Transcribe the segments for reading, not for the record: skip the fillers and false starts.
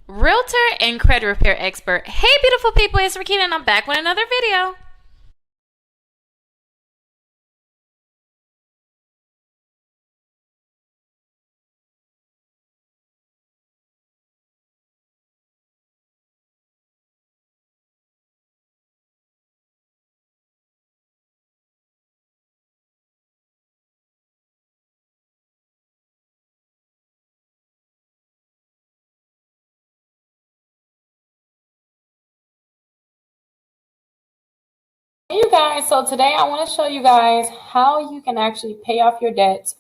realtor and credit repair expert. Hey, beautiful people, it's Rickita, and I'm back with another video. Hey you guys, so today I want to show you guys how you can actually pay off your debts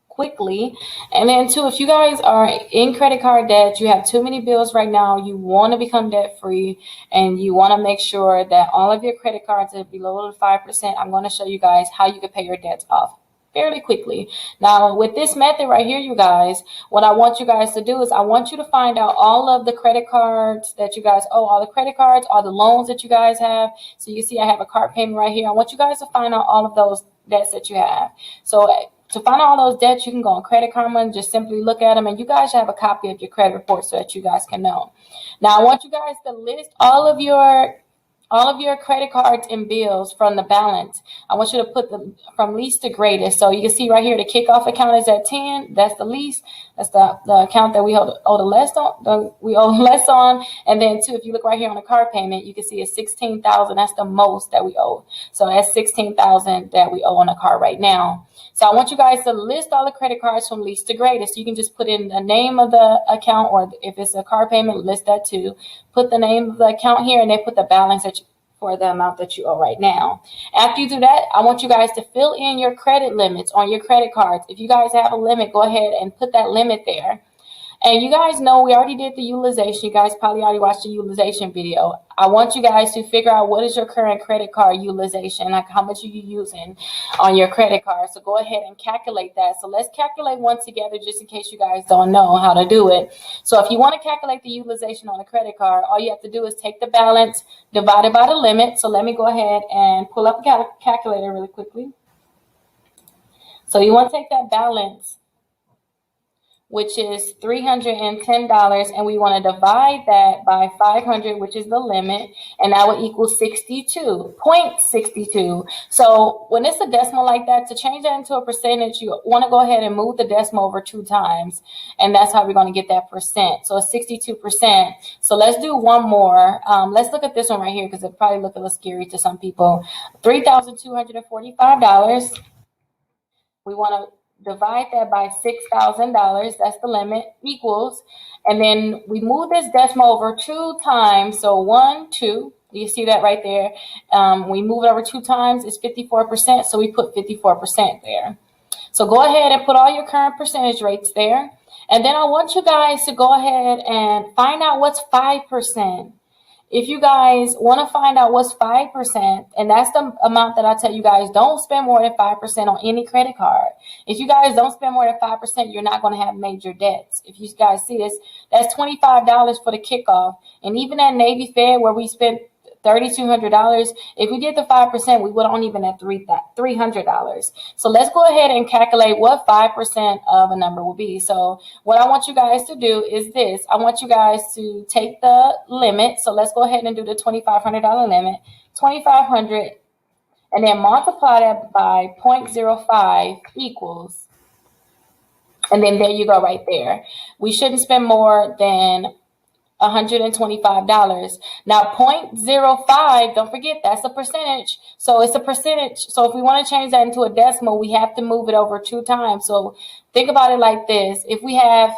quickly. And then too, if you guys are in credit card debt, you have too many bills right now, you want to become debt free, and you want to make sure that all of your credit cards are below the 5%, I'm going to show you guys how you can pay your debts off fairly quickly. Now, with this method right here, you guys, what I want you guys to do is I want you to find out all of the credit cards that you guys owe, all the credit cards, all the loans that you guys have. So you see I have a card payment right here. I want you guys to find out all of those debts that you have. So to find out all those debts, you can go on Credit Karma and just simply look at them, and you guys should have a copy of your credit report so that you guys can know. Now, I want you guys to list all of your credit cards and bills from the balance. I want you to put them from least to greatest. So you can see right here, the kickoff account is at 10. That's the least. That's the account that we owe the less on. We owe less on. And then too, if you look right here on the card payment, you can see it's 16,000. That's the most that we owe. So that's 16,000 that we owe on the card right now. So I want you guys to list all the credit cards from least to greatest. You can just put in the name of the account, or if it's a card payment, list that too. Put the name of the account here, and then put the balance for the amount that you owe right now. After you do that, I want you guys to fill in your credit limits on your credit cards. If you guys have a limit, go ahead and put that limit there. And you guys know we already did the utilization. You guys probably already watched the utilization video. I want you guys to figure out what is your current credit card utilization, like how much are you using on your credit card. So go ahead and calculate that. So let's calculate one together just in case you guys don't know how to do it. So if you want to calculate the utilization on a credit card, all you have to do is take the balance divided by the limit. So let me go ahead and pull up a calculator really quickly. So you want to take that balance, which is $310, and we want to divide that by 500, which is the limit, and that would equal 62.62. So when it's a decimal like that, to change that into a percentage, you want to go ahead and move the decimal over 2 times, and that's how we're going to get that percent. So it's 62%. So let's do one more. Let's look at this one right here, because it probably look a little scary to some people. $3,245. We want to divide that by $6,000. That's the limit, equals. And then we move this decimal over 2 times. So 1, 2. You see that right there. We move it over 2 times. It's 54%. So we put 54% there. So go ahead and put all your current percentage rates there. And then I want you guys to go ahead and find out what's 5%. If you guys want to find out what's 5%, and that's the amount that I tell you guys, don't spend more than 5% on any credit card. If you guys don't spend more than 5%, you're not going to have major debts. If you guys see this, that's $25 for the kickoff. And even at Navy Fed, where we spent $3,200, if we did the 5%, we would only been at $300. So let's go ahead and calculate what 5% of a number will be. So what I want you guys to do is this. I want you guys to take the limit. So let's go ahead and do the $2,500 limit, 2,500, and then multiply that by 0.05 equals. And then there you go right there. We shouldn't spend more than $125. Now 0.05, don't forget, that's a percentage. So it's a percentage. So if we want to change that into a decimal, we have to move it over 2 times. So think about it like this. If we have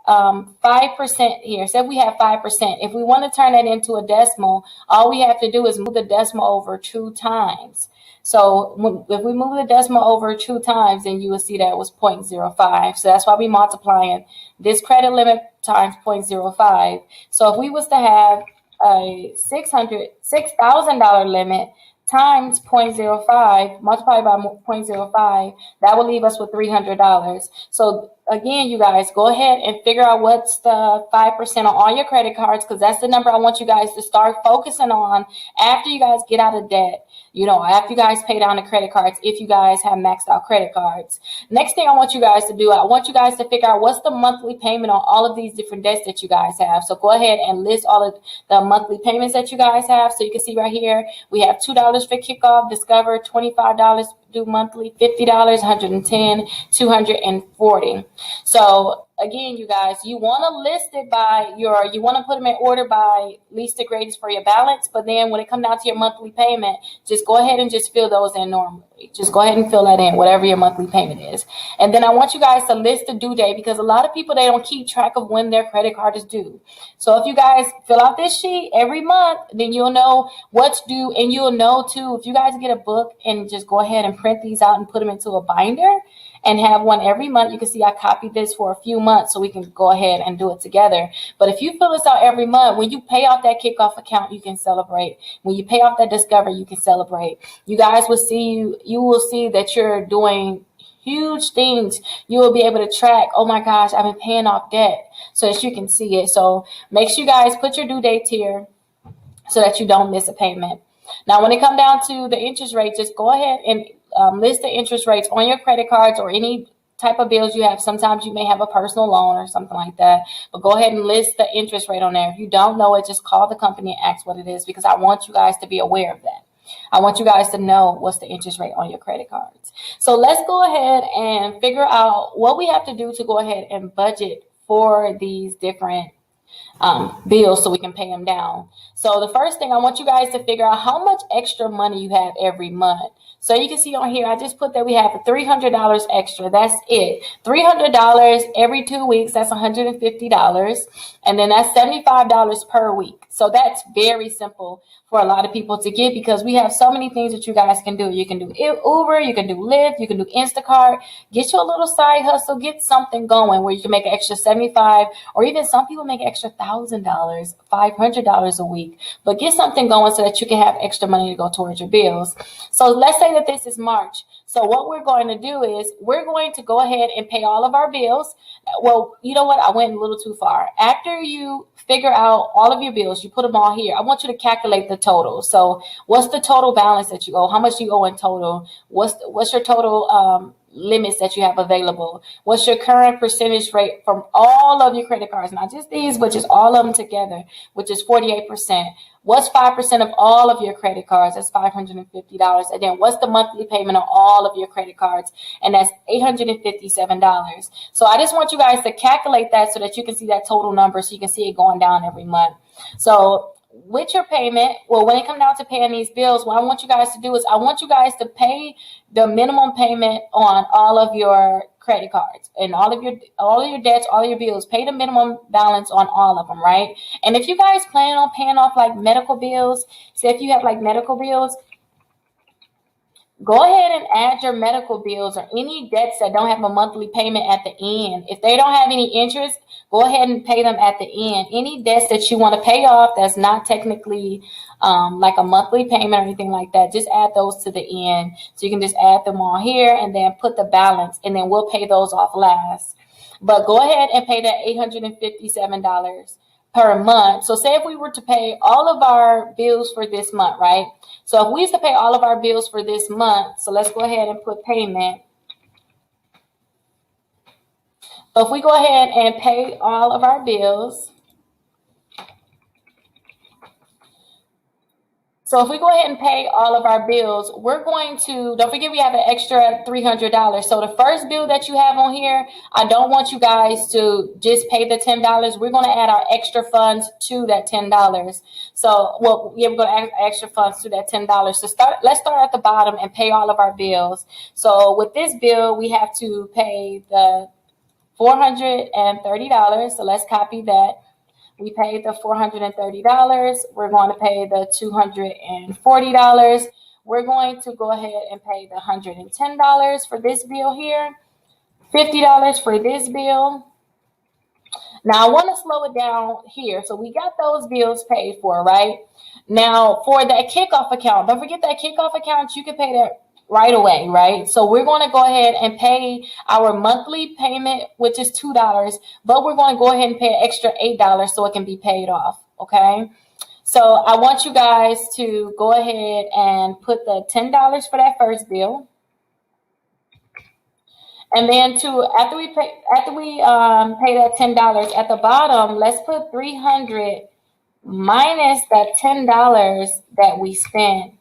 5% here, say we have 5%. If we want to turn that into a decimal, all we have to do is move the decimal over 2 times. So if we move the decimal over 2 times, then you will see that it was 0.05. So that's why we multiplying this credit limit times 0.05. So if we was to have a $6,000 limit times 0.05 multiplied by 0.05, that will leave us with $300. So again, you guys, go ahead and figure out what's the 5% on all your credit cards, because that's the number I want you guys to start focusing on after you guys get out of debt. After you guys pay down the credit cards, if you guys have maxed out credit cards. Next thing I want you guys to do, I want you guys to figure out what's the monthly payment on all of these different debts that you guys have. So go ahead and list all of the monthly payments that you guys have. So you can see right here, we have $2 for kickoff, Discover, $25 due monthly, $50, $110, $240. So again, you guys, you want to list it by you want to put them in order by least to greatest for your balance. But then when it comes down to your monthly payment, just go ahead and just fill those in normally. Just go ahead and fill that in, whatever your monthly payment is. And then I want you guys to list the due date, because a lot of people, they don't keep track of when their credit card is due. So if you guys fill out this sheet every month, then you'll know what's due, and you'll know too, if you guys get a book and just go ahead and print these out and put them into a binder and have one every month. You can see I copied this for a few months so we can go ahead and do it together. But if you fill this out every month, when you pay off that kickoff account, you can celebrate. When you pay off that Discover, you can celebrate. You guys will see, you will see that you're doing huge things. You will be able to track, oh my gosh, I've been paying off debt, so that you can see it. So make sure you guys put your due dates here so that you don't miss a payment. Now, when it comes down to the interest rate, just go ahead and list the interest rates on your credit cards or any type of bills you have. Sometimes you may have a personal loan or something like that, but go ahead and list the interest rate on there. If you don't know it, just call the company and ask what it is, because I want you guys to be aware of that. I want you guys to know what's the interest rate on your credit cards. So let's go ahead and figure out what we have to do to go ahead and budget for these different bills so we can pay them down. So the first thing, I want you guys to figure out how much extra money you have every month. So you can see on here, I just put that we have $300 extra. That's it. $300 every 2 weeks. That's $150. And then that's $75 per week. So that's very simple for a lot of people to get, because we have so many things that you guys can do. You can do Uber, you can do Lyft, you can do Instacart. Get your little side hustle, get something going where you can make an extra $75, or even some people make extra $1,000, $500 a week. But get something going so that you can have extra money to go towards your bills. So let's say that this is March. So what we're going to do is we're going to go ahead and pay all of our bills. Well, you know what? I went a little too far. After you figure out all of your bills, you put them all here. I want you to calculate the total. So what's the total balance that you owe? How much do you owe in total? What's your total limits that you have available? What's your current percentage rate from all of your credit cards? Not just these, but just all of them together, which is 48%. What's 5% of all of your credit cards? That's $550. And then what's the monthly payment on all of your credit cards? And that's $857. So I just want you guys to calculate that so that you can see that total number, so you can see it going down every month. So with your payment, well, when it comes down to paying these bills, what I want you guys to do is I want you guys to pay the minimum payment on all of your credit cards and all of your debts, all of your bills. Pay the minimum balance on all of them, right? And if you guys plan on paying off like medical bills, say if you have like medical bills, go ahead and add your medical bills or any debts that don't have a monthly payment at the end. If they don't have any interest, go ahead and pay them at the end. Any debts that you want to pay off that's not technically like a monthly payment or anything like that, just add those to the end. So you can just add them all here and then put the balance, and then we'll pay those off last. But go ahead and pay that $857 per month. So say if we were to pay all of our bills for this month, right? So if we used to pay all of our bills for this month, so let's go ahead and put payment. So if we go ahead and pay all of our bills, so if we go ahead and pay all of our bills, we're going to, don't forget we have an extra $300. So the first bill that you have on here, I don't want you guys to just pay the $10. We're going to add our extra funds to that $10. So, well, yeah, we're going to add extra funds to that $10. So let's start at the bottom and pay all of our bills. So with this bill, we have to pay the $430. So let's copy that. We paid the $430. We're going to pay the $240. We're going to go ahead and pay the $110 for this bill here. $50 for this bill. Now, I want to slow it down here. So we got those bills paid for, right? Now, for that kickoff account, don't forget that kickoff account, you can pay that right away, right? So we're going to go ahead and pay our monthly payment, which is $2, but we're going to go ahead and pay an extra $8 so it can be paid off, okay? So I want you guys to go ahead and put the $10 for that first bill. And then after we pay that $10 at the bottom, let's put 300 minus that $10 that we spent,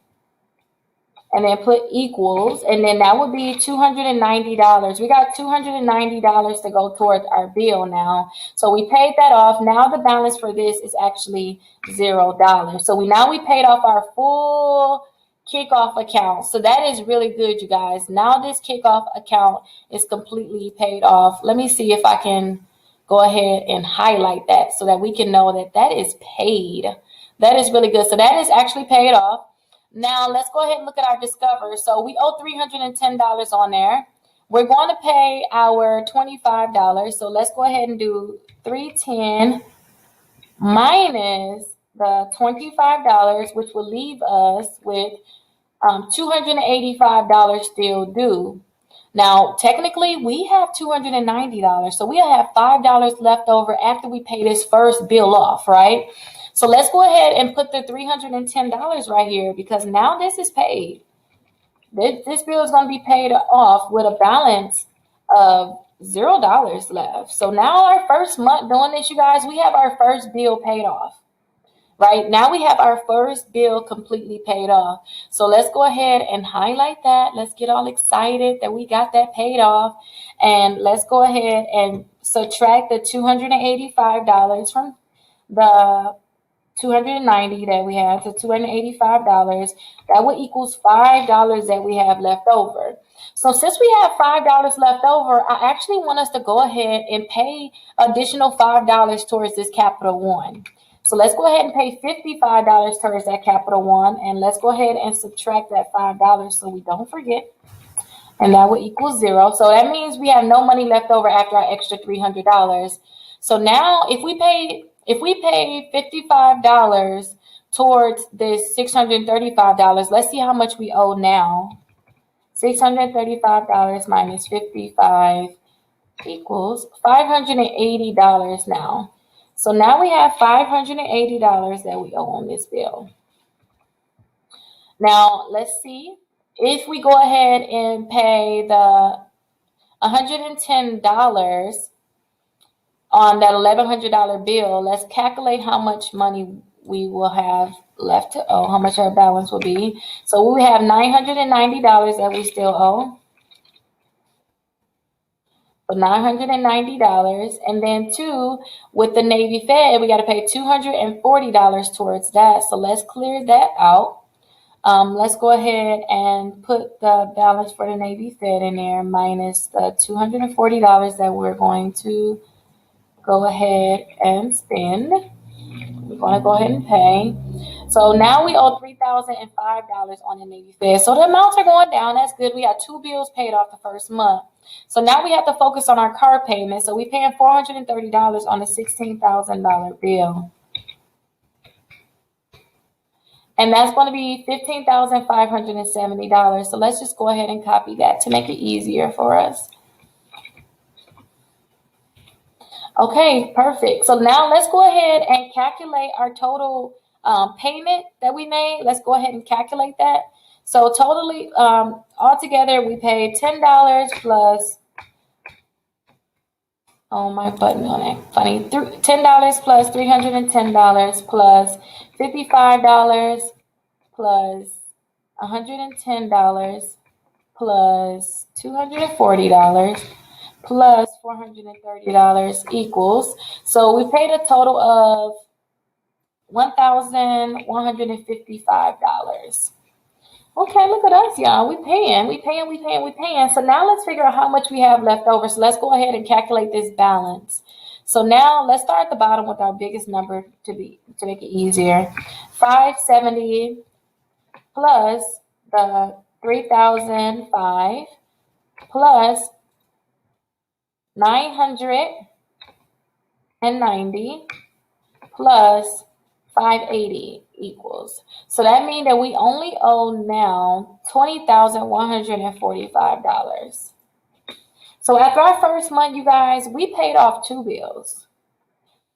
and then put equals, and then that would be $290. We got $290 to go towards our bill now. So we paid that off. Now the balance for this is actually $0. So we paid off our full kickoff account. So that is really good, you guys. Now this kickoff account is completely paid off. Let me see if I can go ahead and highlight that so that we can know that that is paid. That is really good. So that is actually paid off. Now let's go ahead and look at our Discover. So we owe $310 on there. We're going to pay our $25. So let's go ahead and do $310 minus the $25, which will leave us with $285 still due. Now, technically, we have $290, so we'll have $5 left over after we pay this first bill off, right? So let's go ahead and put the $310 right here, because now this is paid. This bill is going to be paid off with a balance of $0 left. So now our first month doing this, you guys, we have our first bill paid off. Right now we have our first bill completely paid off. So let's go ahead and highlight that. Let's get all excited that we got that paid off. And let's go ahead and subtract the $285 from the $290 that we have. So $285, that would equals $5 that we have left over. So since we have $5 left over, I actually want us to go ahead and pay additional $5 towards this Capital One. So let's go ahead and pay $55 towards that Capital One, and let's go ahead and subtract that $5 so we don't forget. And that will equal 0. So that means we have no money left over after our extra $300. So now if we pay $55 towards this $635, let's see how much we owe now. $635 minus 55 equals $580 now. So now we have $580 that we owe on this bill. Now let's see if we go ahead and pay the $110 on that $1,100 bill. Let's calculate how much money we will have left to owe, how much our balance will be. So we have $990 that we still owe. For $990, and then with the Navy Fed, we got to pay $240 towards that. So let's clear that out. Let's go ahead and put the balance for the Navy Fed in there minus the $240 that we're going to go ahead and spend. We're going to go ahead and pay. So now we owe $3,005 on the Navy Fed. So the amounts are going down. That's good. We got 2 bills paid off the first month. So now we have to focus on our car payment. So we're paying $430 on a $16,000 bill. And that's going to be $15,570. So let's just go ahead and copy that to make it easier for us. Okay, perfect. So now let's go ahead and calculate our total payment that we made. Let's go ahead and calculate that. So totally, altogether, we paid $10 plus, oh, my button on it, funny, $10 plus $310 plus $55 plus $110 plus $240 plus $430 equals. So we paid a total of $1,155. Okay, look at us, y'all. We paying. So now let's figure out how much we have left over. So let's go ahead and calculate this balance. So now let's start at the bottom with our biggest number to make it easier. 570 plus the 3,005 plus 990 plus 580 equals. So that means that we only owe now $20,145. So after our first month, you guys, we paid off 2 bills.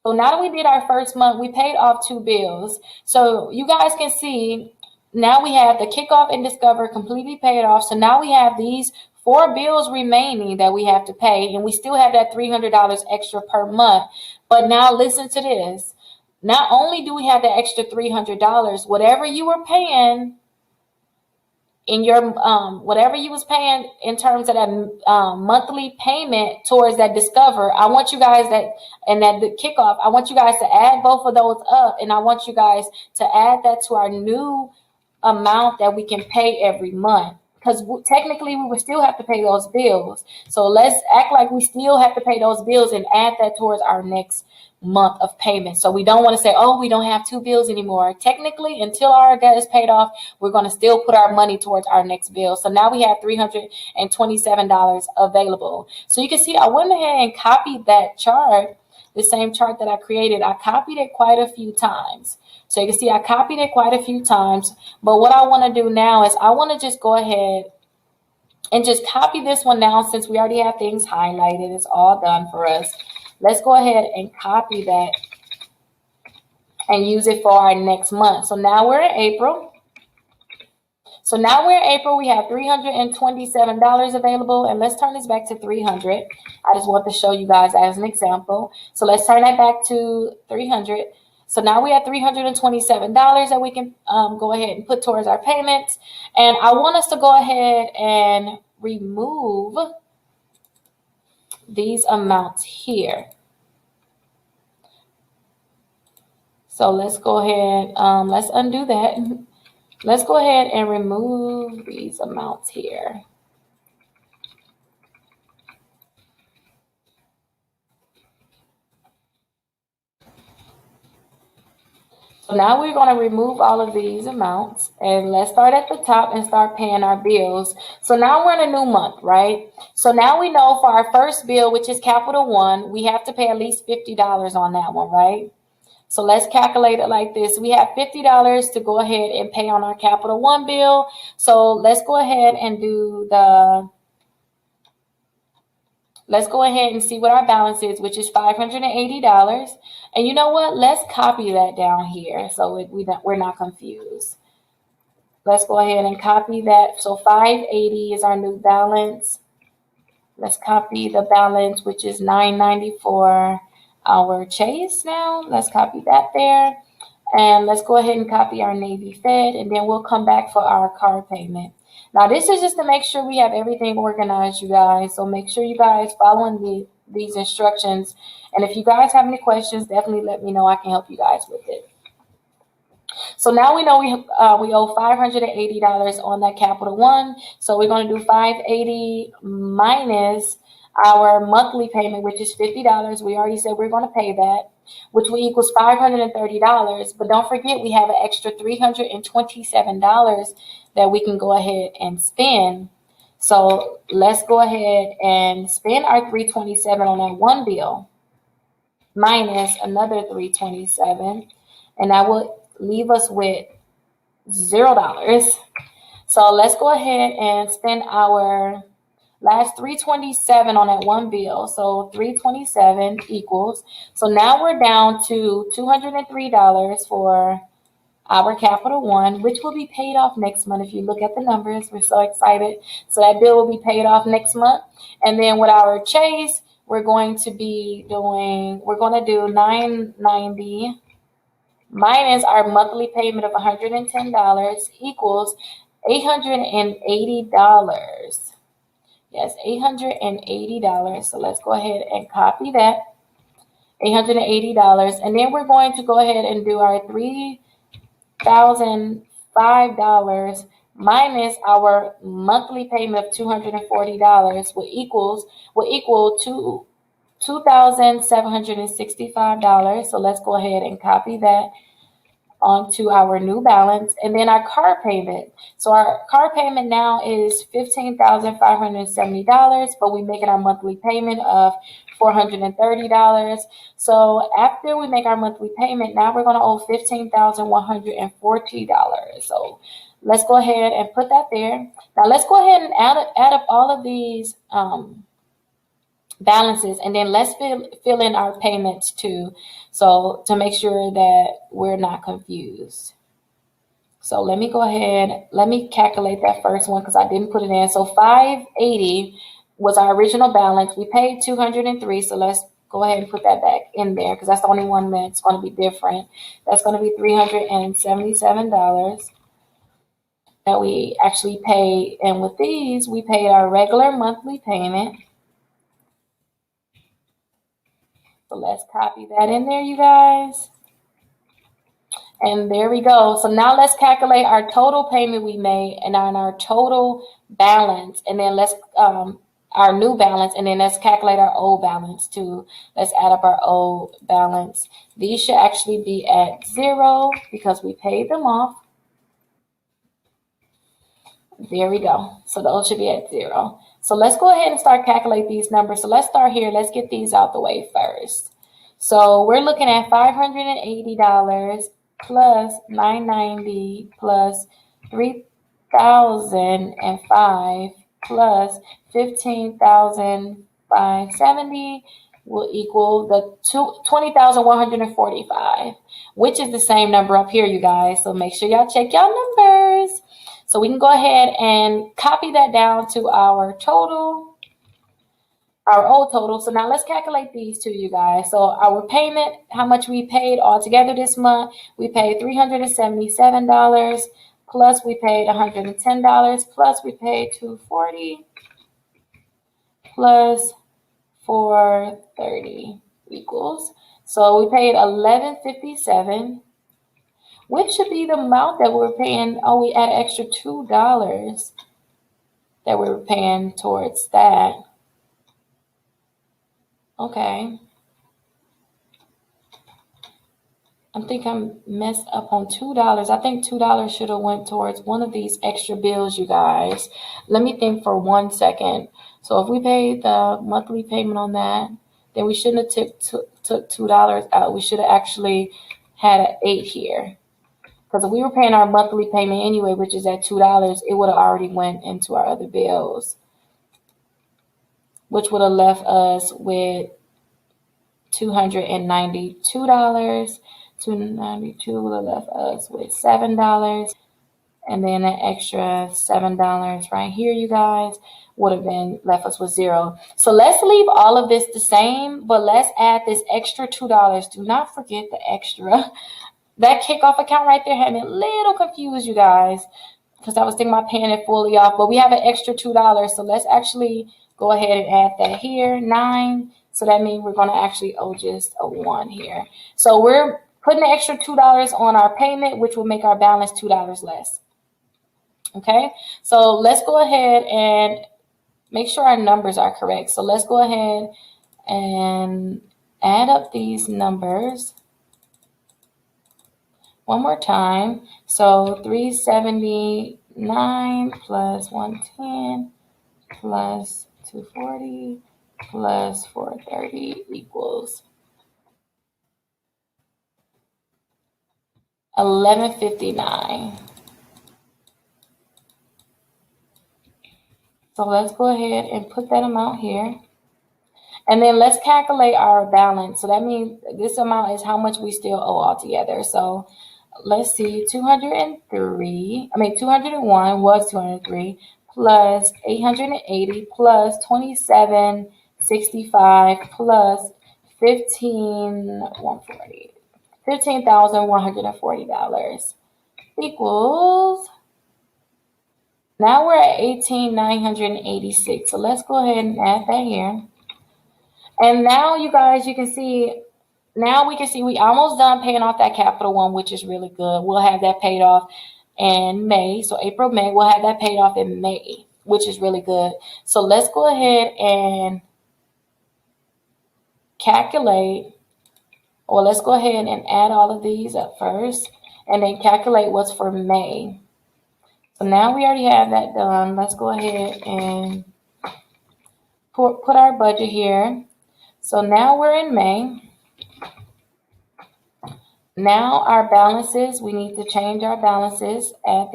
So now that we did our first month, we paid off 2 bills. So you guys can see now we have the kickoff and discover completely paid off. So now we have these 4 bills remaining that we have to pay, and we still have that $300 extra per month. But now listen to this. Not only do we have the extra $300, whatever you were paying in your whatever you was paying in terms of that monthly payment towards that discover, I want you guys that the kickoff, I want you guys to add both of those up, and I want you guys to add that to our new amount that we can pay every month, because technically we would still have to pay those bills. So let's act like we still have to pay those bills and add that towards our next month of payment. So we don't want to say, oh, we don't have 2 bills anymore. Technically, until our debt is paid off, we're going to still put our money towards our next bill. So now we have $327 available. So you can see I went ahead and copied that chart, the same chart that I created. I copied it quite a few times. So you can see I copied it quite a few times. But what I want to do now is I want to just go ahead and just copy this one down, since we already have things highlighted. It's all done for us. Let's go ahead and copy that and use it for our next month. So now we're in April. We have $327 available, and let's turn this back to 300. I just want to show you guys as an example. So let's turn that back to 300. So now we have $327 that we can go ahead and put towards our payments. And I want us to go ahead and remove these amounts here. So let's go ahead, let's undo that. Let's go ahead and remove these amounts here. So now we're going to remove all of these amounts, and let's start at the top and start paying our bills. So now we're in a new month, right? So now we know for our first bill, which is Capital One, we have to pay at least $50 on that one, right? So let's calculate it like this. We have $50 to go ahead and pay on our Capital One bill. So let's go ahead and let's go ahead and see what our balance is, which is $580. And you know what? Let's copy that down here so we're not confused. Let's go ahead and copy that. So 580 is our new balance. Let's copy the balance, which is $994. Our Chase now. Let's copy that there. And let's go ahead and copy our Navy Fed, and then we'll come back for our card payment. Now, this is just to make sure we have everything organized, you guys. So make sure you guys following these instructions. And if you guys have any questions, definitely let me know. I can help you guys with it. So now we know we owe $580 on that Capital One. So we're going to do 580 minus our monthly payment, which is $50. We already said we're going to pay that, which will equals $530. But don't forget, we have an extra $327 that we can go ahead and spend. So let's go ahead and spend our $327 on that one bill minus another $327, and that will leave us with $0. So let's go ahead and spend our last $327 on that one bill. So $327 equals. So now we're down to $203 for our Capital One, which will be paid off next month. If you look at the numbers, we're so excited. So that bill will be paid off next month. And then with our Chase, we're going to do $990 minus our monthly payment of $110 equals $880. Yes, $880. So let's go ahead and copy that. $880. And then we're going to go ahead and do our $3,005 minus our monthly payment of $240 will equal to $2,765. So let's go ahead and copy that onto our new balance, and then our car payment. So our car payment now is $15,570, but we're making our monthly payment of $430. So after we make our monthly payment, now we're going to owe $15,140. So let's go ahead and put that there. Now let's go ahead and add up all of these balances, and then let's fill in our payments too, so to make sure that we're not confused. So let me go ahead, let me calculate that first one because I didn't put it in. So 580 was our original balance. We paid 203, so let's go ahead and put that back in there because that's the only one that's going to be different. That's going to be $377 that we actually paid, and with these we paid our regular monthly payment. So let's copy that in there, you guys. And there we go. So now let's calculate our total payment we made and on our total balance. And then let's, our new balance, and then let's calculate our old balance too. Let's add up our old balance. These should actually be at 0 because we paid them off. There we go. So those should be at 0. So let's go ahead and start calculating these numbers. So let's start here. Let's get these out the way first. So we're looking at $580 plus $990 plus $3,005 plus $15,570 will equal the $20,145, which is the same number up here, you guys. So make sure y'all check y'all numbers. So we can go ahead and copy that down to our total, our old total. So now let's calculate these two, you guys. So our payment, how much we paid altogether this month, we paid $377, plus we paid $110, plus we paid $240, plus $430 equals. So we paid $1157. Which should be the amount that we're paying? Oh, we add extra $2 that we're paying towards that. Okay. I think I'm messed up on $2. I think $2 should have went towards one of these extra bills, you guys. Let me think for 1 second. So if we paid the monthly payment on that, then we shouldn't have took $2 out. We should have actually had an 8 here. Because if we were paying our monthly payment anyway, which is at $2, it would have already went into our other bills, which would have left us with $292. $292 would have left us with $7. And then an extra $7 right here, you guys, would have been left us with 0. So let's leave all of this the same, but let's add this extra $2. Do not forget the extra. That kickoff account right there had me a little confused, you guys, because I was thinking about paying it fully off. But we have an extra $2, so let's actually go ahead and add that here, 9. So that means we're going to actually owe just a 1 here. So we're putting the extra $2 on our payment, which will make our balance $2 less. Okay, so let's go ahead and make sure our numbers are correct. So let's go ahead and add up these numbers one more time. So 379 plus 110 plus 240 plus 430 equals 1159. So let's go ahead and put that amount here. And then let's calculate our balance. So that means this amount is how much we still owe altogether. So let's see, 201 was 203 plus 880 plus 2765 plus $15,140 equals, now we're at 18,986. So let's go ahead and add that here. And now you guys, you can see, now we can see we almost done paying off that capital one, which is really good. We'll have that paid off in May. So April, May, we'll have that paid off in May, which is really good. So let's go ahead and calculate, or let's go ahead and add all of these up first. and then calculate what's for May. So now we already have that done. Let's go ahead and put our budget here. So now we're in May. Now our balances, we need to change our balances. Add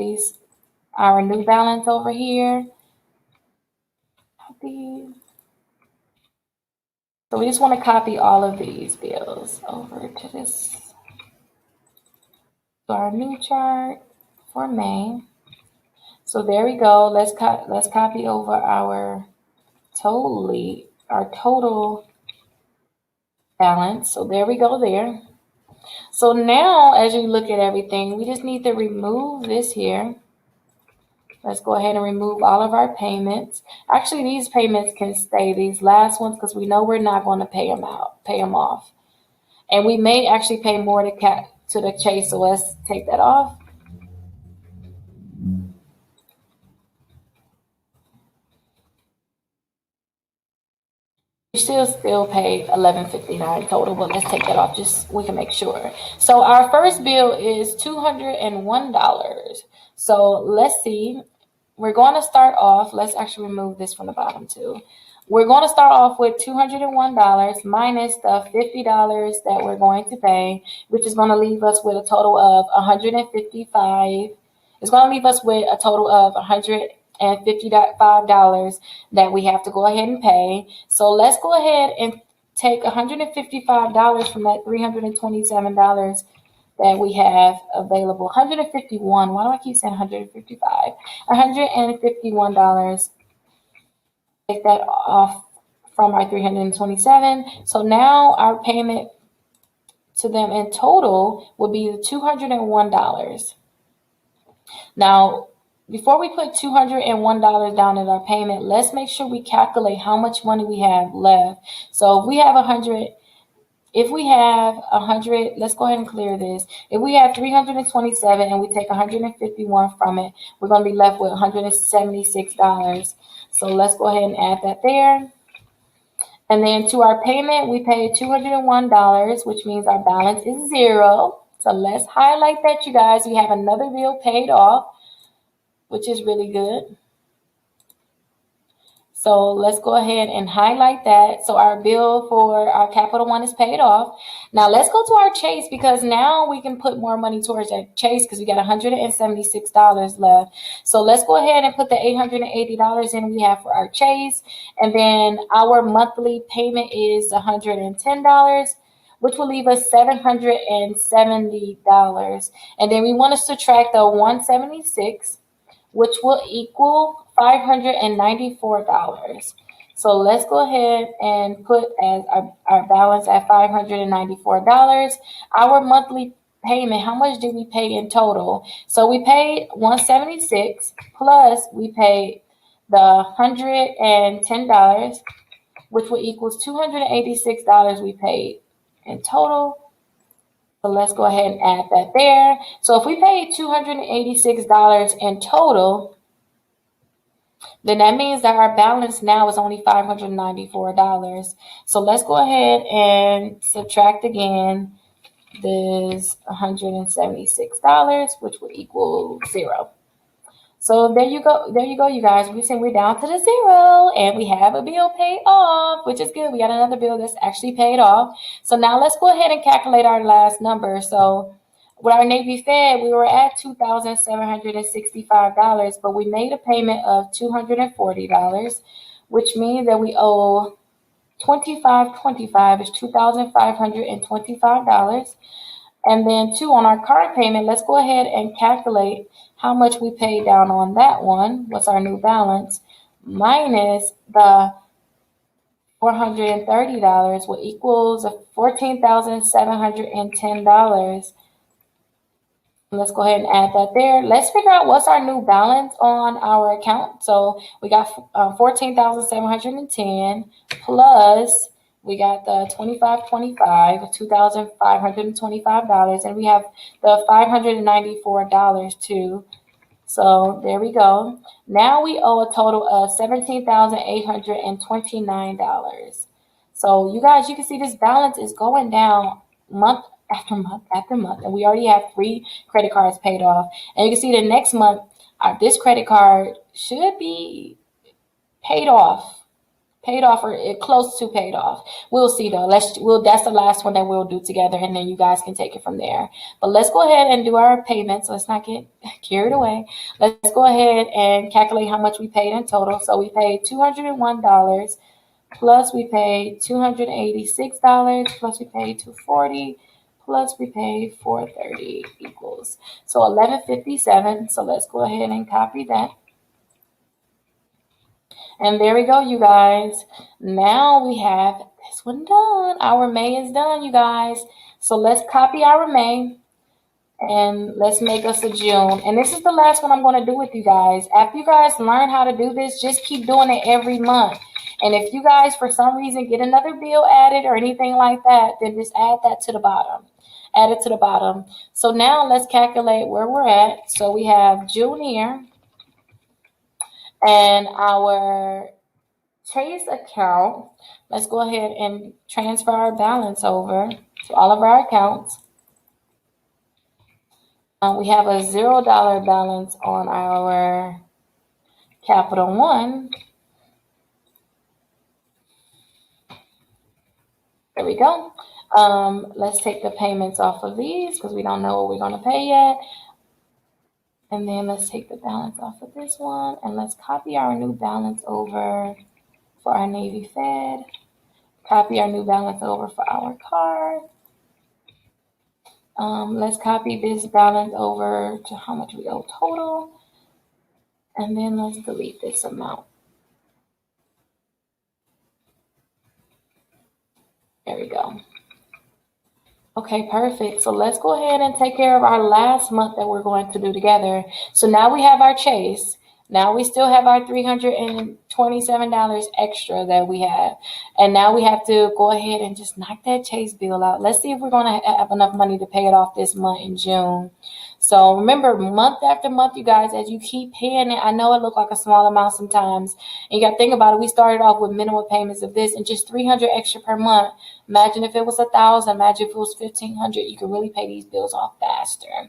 our new balance over here. So we just want to copy all of these bills over to our new chart for May. So there we go. Let's copy over our total balance. So there we go there. So now as you look at everything, we just need to remove this here. Let's go ahead and remove all of our payments. Actually, these payments can stay, these last ones, because we know we're not going to pay them off. And we may actually pay more to the Chase, so let's take that off. We still pay $11.59 total, but let's take that off just we can make sure. So our first bill is $201. So let's see. We're going to start off. Let's actually remove this from the bottom too. We're going to start off with $201 minus the $50 that we're going to pay, which is going to leave us with a total of $155. It's going to leave us with a total of $155 that we have to go ahead and pay. So let's go ahead and take $155 from that $327 that we have available. 151. Why do I keep saying 155? $151. Take that off from our 327. So now our payment to them in total will be $201. Now, before we put $201 down in our payment, let's make sure we calculate how much money we have left. So if we have 100, let's go ahead and clear this. If we have 327 and we take 151 from it, we're going to be left with $176. So let's go ahead and add that there. And then to our payment, we paid $201, which means our balance is zero. So let's highlight that, you guys. We have another bill paid off, which is really good. So let's go ahead and highlight that. So our bill for our Capital One is paid off. Now let's go to our Chase, because now we can put more money towards that Chase because we got $176 left. So let's go ahead and put the $880 in we have for our Chase. And then our monthly payment is $110, which will leave us $770. And then we want to subtract the $176, which will equal $594. So let's go ahead and put as our balance at $594. Our monthly payment, how much did we pay in total? So we paid $176 plus we paid the $110, which will equal $286 we paid in total. So let's go ahead and add that there. So if we paid $286 in total, then that means that our balance now is only $594. So let's go ahead and subtract again this $176, which would equal zero. So there you go, you guys. We're down to the zero, and we have a bill paid off, which is good. We got another bill that's actually paid off. So now let's go ahead and calculate our last number. So with our Navy Fed, we were at $2,765, but we made a payment of $240, which means that we owe $25.25 is $2,525. And then on our card payment, let's go ahead and calculate how much we paid down on that one. What's our new balance? Minus the $430, what equals $14,710. Let's go ahead and add that there. Let's figure out what's our new balance on our account. So we got $14,710 plus we got the $25.25, $2,525, and we have the $594 too. So there we go. Now we owe a total of $17,829. So you guys, you can see this balance is going down month after month after month. And we already have 3 credit cards paid off. And you can see the next month, this credit card should be paid off. Paid off or close to paid off. We'll see though. That's the last one that we'll do together, and then you guys can take it from there. But let's go ahead and do our payments. Let's not get carried away. Let's go ahead and calculate how much we paid in total. So we paid $201, plus we paid $286, plus we paid $240, plus we paid $430 equals. So $1157. So let's go ahead and copy that. And there we go, you guys. Now we have this one done. Our May is done, you guys. So let's copy our May and let's make us a June. And this is the last one I'm going to do with you guys. After you guys learn how to do this, just keep doing it every month. And if you guys, for some reason, get another bill added or anything like that, then just add that to the bottom. Add it to the bottom. So now let's calculate where we're at. So we have June here. And our Chase account, let's go ahead and transfer our balance over to all of our accounts. We have a $0 balance on our Capital One. There we go. Let's take the payments off of these because we don't know what we're going to pay yet. And then let's take the balance off of this one, and let's copy our new balance over for our Navy Fed. Copy our new balance over for our card. Let's copy this balance over to how much we owe total. And then let's delete this amount. There we go. Okay, perfect. So let's go ahead and take care of our last month that we're going to do together. So now we have our Chase. Now we still have our $327 extra that we have. And now we have to go ahead and just knock that Chase bill out. Let's see if we're going to have enough money to pay it off this month in June. So remember, month after month, you guys, as you keep paying it, I know it looks like a small amount sometimes. And you got to think about it. We started off with minimum payments of this and just $300 extra per month. Imagine if it was $1,000. Imagine if it was $1,500. You could really pay these bills off faster.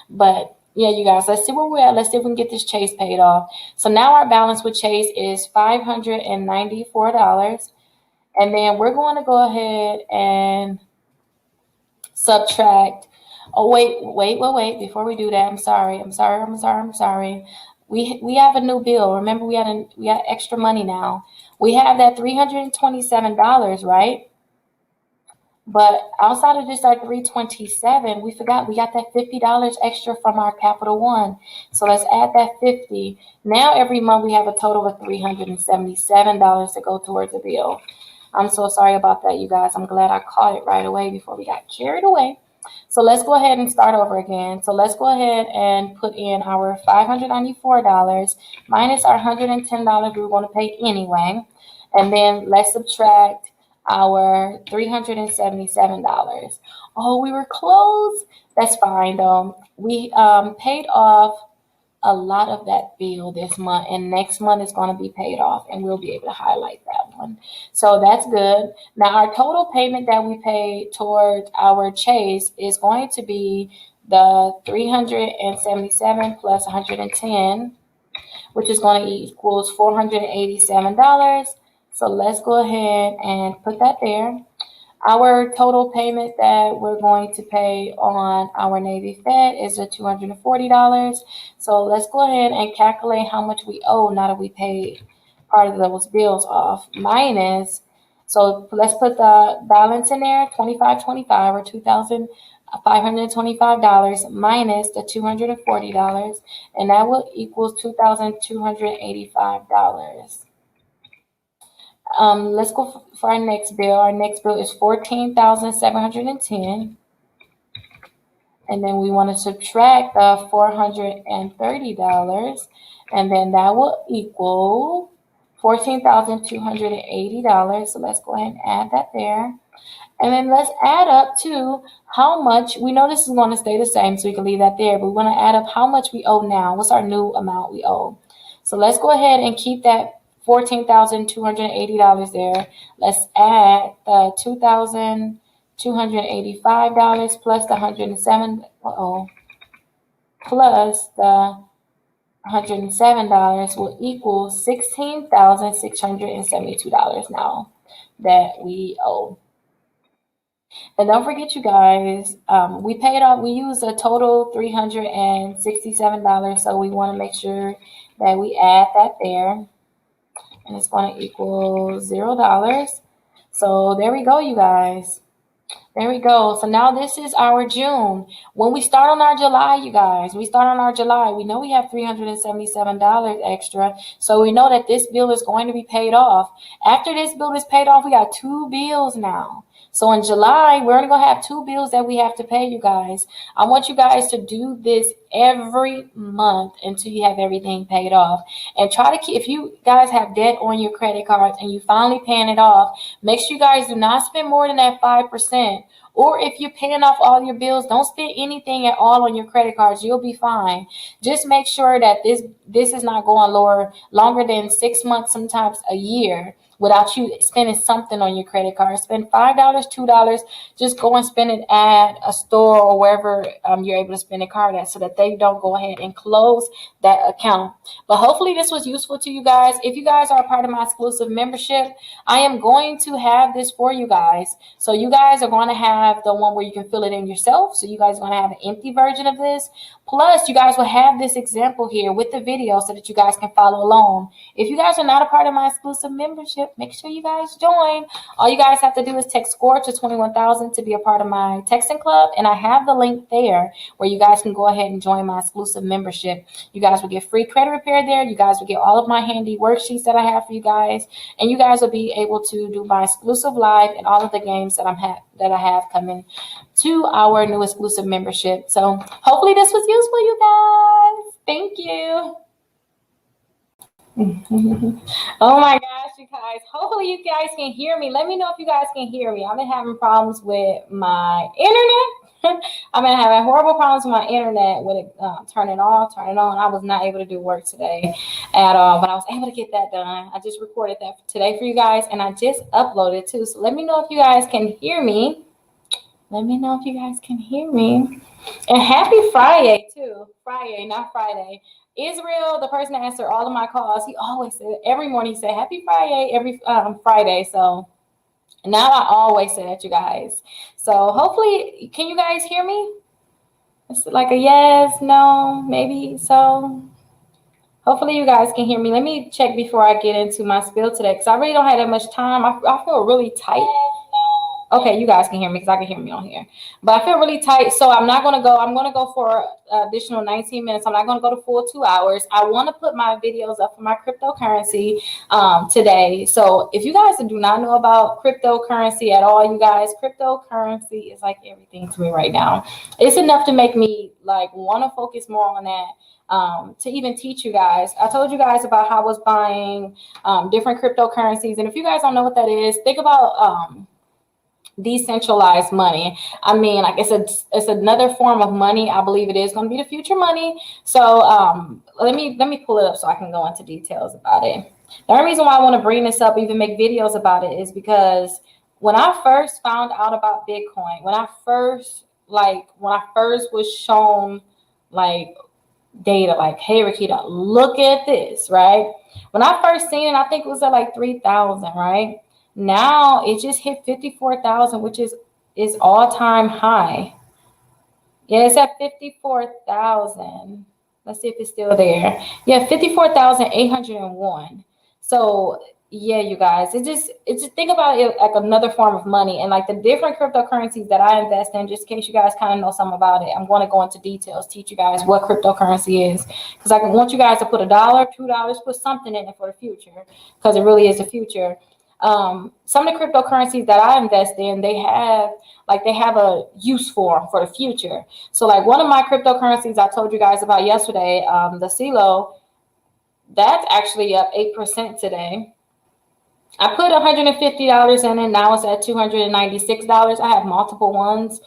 But yeah, you guys, let's see where we're at. Let's see if we can get this Chase paid off. So now our balance with Chase is $594. And then we're going to go ahead and subtract. Oh, wait. Before we do that, I'm sorry. We have a new bill. Remember, we got extra money now. We have that $327, right? But outside of just our $327, we forgot we got that $50 extra from our Capital One. So let's add that $50. Now every month we have a total of $377 to go towards the bill. I'm so sorry about that, you guys. I'm glad I caught it right away before we got carried away. So let's go ahead and start over again. So let's go ahead and put in our $594 minus our $110 we were going to pay anyway. And then let's subtract our $377. Oh, we were close. That's fine though. We paid off a lot of that bill this month, and next month is going to be paid off, and we'll be able to highlight that one. So that's good. Now our total payment that we paid towards our Chase is going to be the $377 plus $110, which is going to equals $487. So let's go ahead and put that there. Our total payment that we're going to pay on our Navy Fed is $240. So let's go ahead and calculate how much we owe now that we paid part of those bills off. Minus, so let's put the balance in there, $25.25 or $2,525 minus the $240, and that will equal $2,285. Let's go for our next bill. Our next bill is $14,710. And then we want to subtract the $430. And then that will equal $14,280. So let's go ahead and add that there. And then let's add up to how much, we know this is going to stay the same, so we can leave that there. But we want to add up how much we owe now. What's our new amount we owe? So let's go ahead and keep that $14,280 there. Let's add the $285 plus the plus the $107 will equal $16,672 now that we owe. And don't forget, you guys, we paid off, we used a total $367. So we want to make sure that we add that there. And it's going to equal $0. So there we go, you guys. There we go. So now this is our June. When we start on our July, you guys, we know we have $377 extra. So we know that this bill is going to be paid off. After this bill is paid off, we got 2 bills now. So in July, we're only going to have 2 bills that we have to pay, you guys. I want you guys to do this every month until you have everything paid off. And try to keep, if you guys have debt on your credit cards and you finally paying it off, make sure you guys do not spend more than that 5%. Or if you're paying off all your bills, don't spend anything at all on your credit cards. You'll be fine. Just make sure that this is not going longer than 6 months, sometimes a year, without you spending something on your credit card. Spend $5, $2. Just go and spend it at a store or wherever you're able to spend a card at, so that they don't go ahead and close that account. But hopefully this was useful to you guys. If you guys are a part of my exclusive membership, I am going to have this for you guys. So you guys are going to have the one where you can fill it in yourself. So you guys are going to have an empty version of this. Plus, you guys will have this example here with the video so that you guys can follow along. If you guys are not a part of my exclusive membership, make sure you guys join. All you guys have to do is text SCORE to 21,000 to be a part of my texting club. And I have the link there where you guys can go ahead and join my exclusive membership. You guys will get free credit repair there. You guys will get all of my handy worksheets that I have for you guys. And you guys will be able to do my exclusive live and all of the games that I have coming to our new exclusive membership. So hopefully this was useful, you guys. Thank you. Oh my gosh, you guys. Hopefully you guys can hear me. Let me know if you guys can hear me. I've been having problems with my internet. I've been having horrible problems with my internet with it turning off, turning on. I was not able to do work today at all, but I was able to get that done. I just recorded that today for you guys, and I just uploaded it too. So let me know if you guys can hear me. Let me know if you guys can hear me. And happy Friday too. Friday, not Friday. Israel, the person that answered all of my calls, he always said, every morning he said, happy Friday, every Friday. So now I always say that, you guys. So hopefully, can you guys hear me? It's like a yes, no, maybe so. Hopefully you guys can hear me. Let me check before I get into my spill today, because I really don't have that much time. I feel really tight. Okay, you guys can hear me because I can hear me on here. But I feel really tight, so I'm not going to go. I'm going to go for additional 19 minutes. I'm not going to go to full 2 hours. I want to put my videos up for my cryptocurrency today. So if you guys do not know about cryptocurrency at all, you guys, cryptocurrency is like everything to me right now. It's enough to make me like want to focus more on that. To even teach you guys. I told you guys about how I was buying different cryptocurrencies. And if you guys don't know what that is, think about decentralized money. I mean, like it's another form of money. I believe it is going to be the future money. So let me pull it up so I can go into details about it. The only reason why I want to bring this up, even make videos about it, is because when I first found out about Bitcoin, when I first was shown like data, like, hey Rickita, look at this, right? When I first seen it, I think it was at like 3,000, right? Now it just hit 54,000, which is all-time high. Yeah, it's at 54,000. Let's see if it's still there. Yeah, 54,801. So yeah, you guys, it's just think about it like another form of money, and like the different cryptocurrencies that I invest in, just in case you guys kind of know something about it. I'm going to go into details, teach you guys what cryptocurrency is, because I want you guys to put $1, $2, put something in it for the future, because it really is the future. Some of the cryptocurrencies that I invest in, they have a use for the future. So like one of my cryptocurrencies I told you guys about yesterday, the CeeLo, that's actually up 8% today. I put $150 in it. Now it's at $296. I have multiple ones.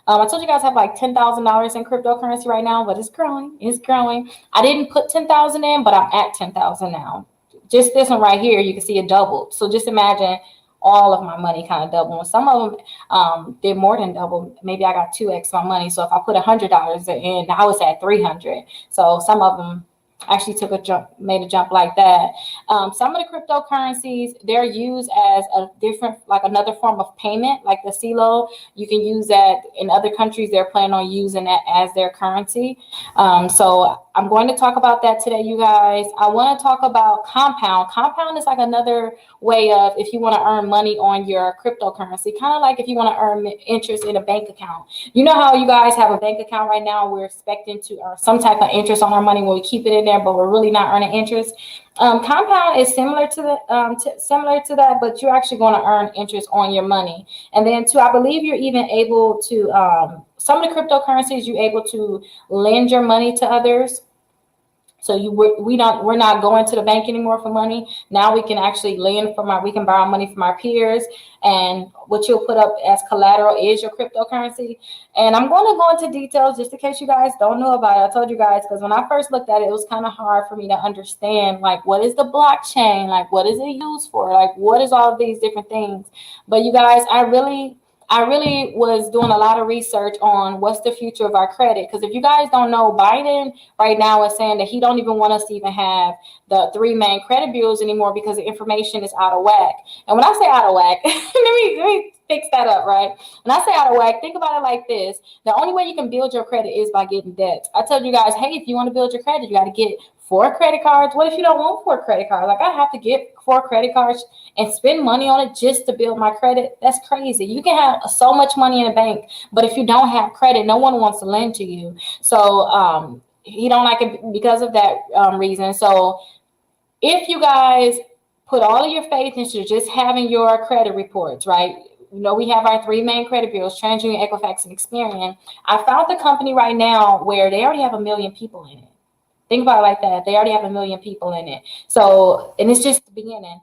I told you guys I have like $10,000 in cryptocurrency right now, but it's growing. It's growing. I didn't put 10,000 in, but I'm at 10,000 now. Just this one right here, you can see it doubled. So just imagine all of my money kind of double. And some of them did more than double. Maybe I got 2x my money. So if I put $100 in, I was at 300. So some of them actually took a jump, made a jump like that. Some of the cryptocurrencies, they're used as a different, like another form of payment, like the CeeLo. You can use that in other countries. They're planning on using that as their currency. So I'm going to talk about that today, you guys. I want to talk about Compound. Compound is like another way of, if you want to earn money on your cryptocurrency, kind of like if you want to earn interest in a bank account. You know how you guys have a bank account right now, we're expecting to earn some type of interest on our money when we keep it in there, but we're really not earning interest. Compound is similar to that, but you're actually going to earn interest on your money. And then too, I believe you're even able to, some of the cryptocurrencies, you're able to lend your money to others. So we're not going to the bank anymore for money. Now we can actually we can borrow money from our peers, and what you'll put up as collateral is your cryptocurrency. And I'm going to go into details just in case you guys don't know about it. I told you guys, because when I first looked at it, it was kind of hard for me to understand, like, what is the blockchain? Like, what is it used for? Like, what is all of these different things? But you guys, I really was doing a lot of research on what's the future of our credit. Because if you guys don't know, Biden right now is saying that he don't even want us to even have the 3 main credit bureaus anymore because the information is out of whack. And when I say out of whack, let me fix that up, right? When I say out of whack, think about it like this. The only way you can build your credit is by getting debt. I told you guys, hey, if you want to build your credit, you got to get 4 credit cards. What if you don't want 4 credit cards? Like, I have to get 4 credit cards and spend money on it just to build my credit? That's crazy. You can have so much money in a bank, but if you don't have credit, no one wants to lend to you. So he don't like it because of that reason. So if you guys put all of your faith into just having your credit reports, right? You know, we have our 3 main credit bureaus, TransUnion, Equifax, and Experian. I found the company right now where they already have 1 million people in it. Think about it like that. They already have 1 million people in it. So, and it's just the beginning.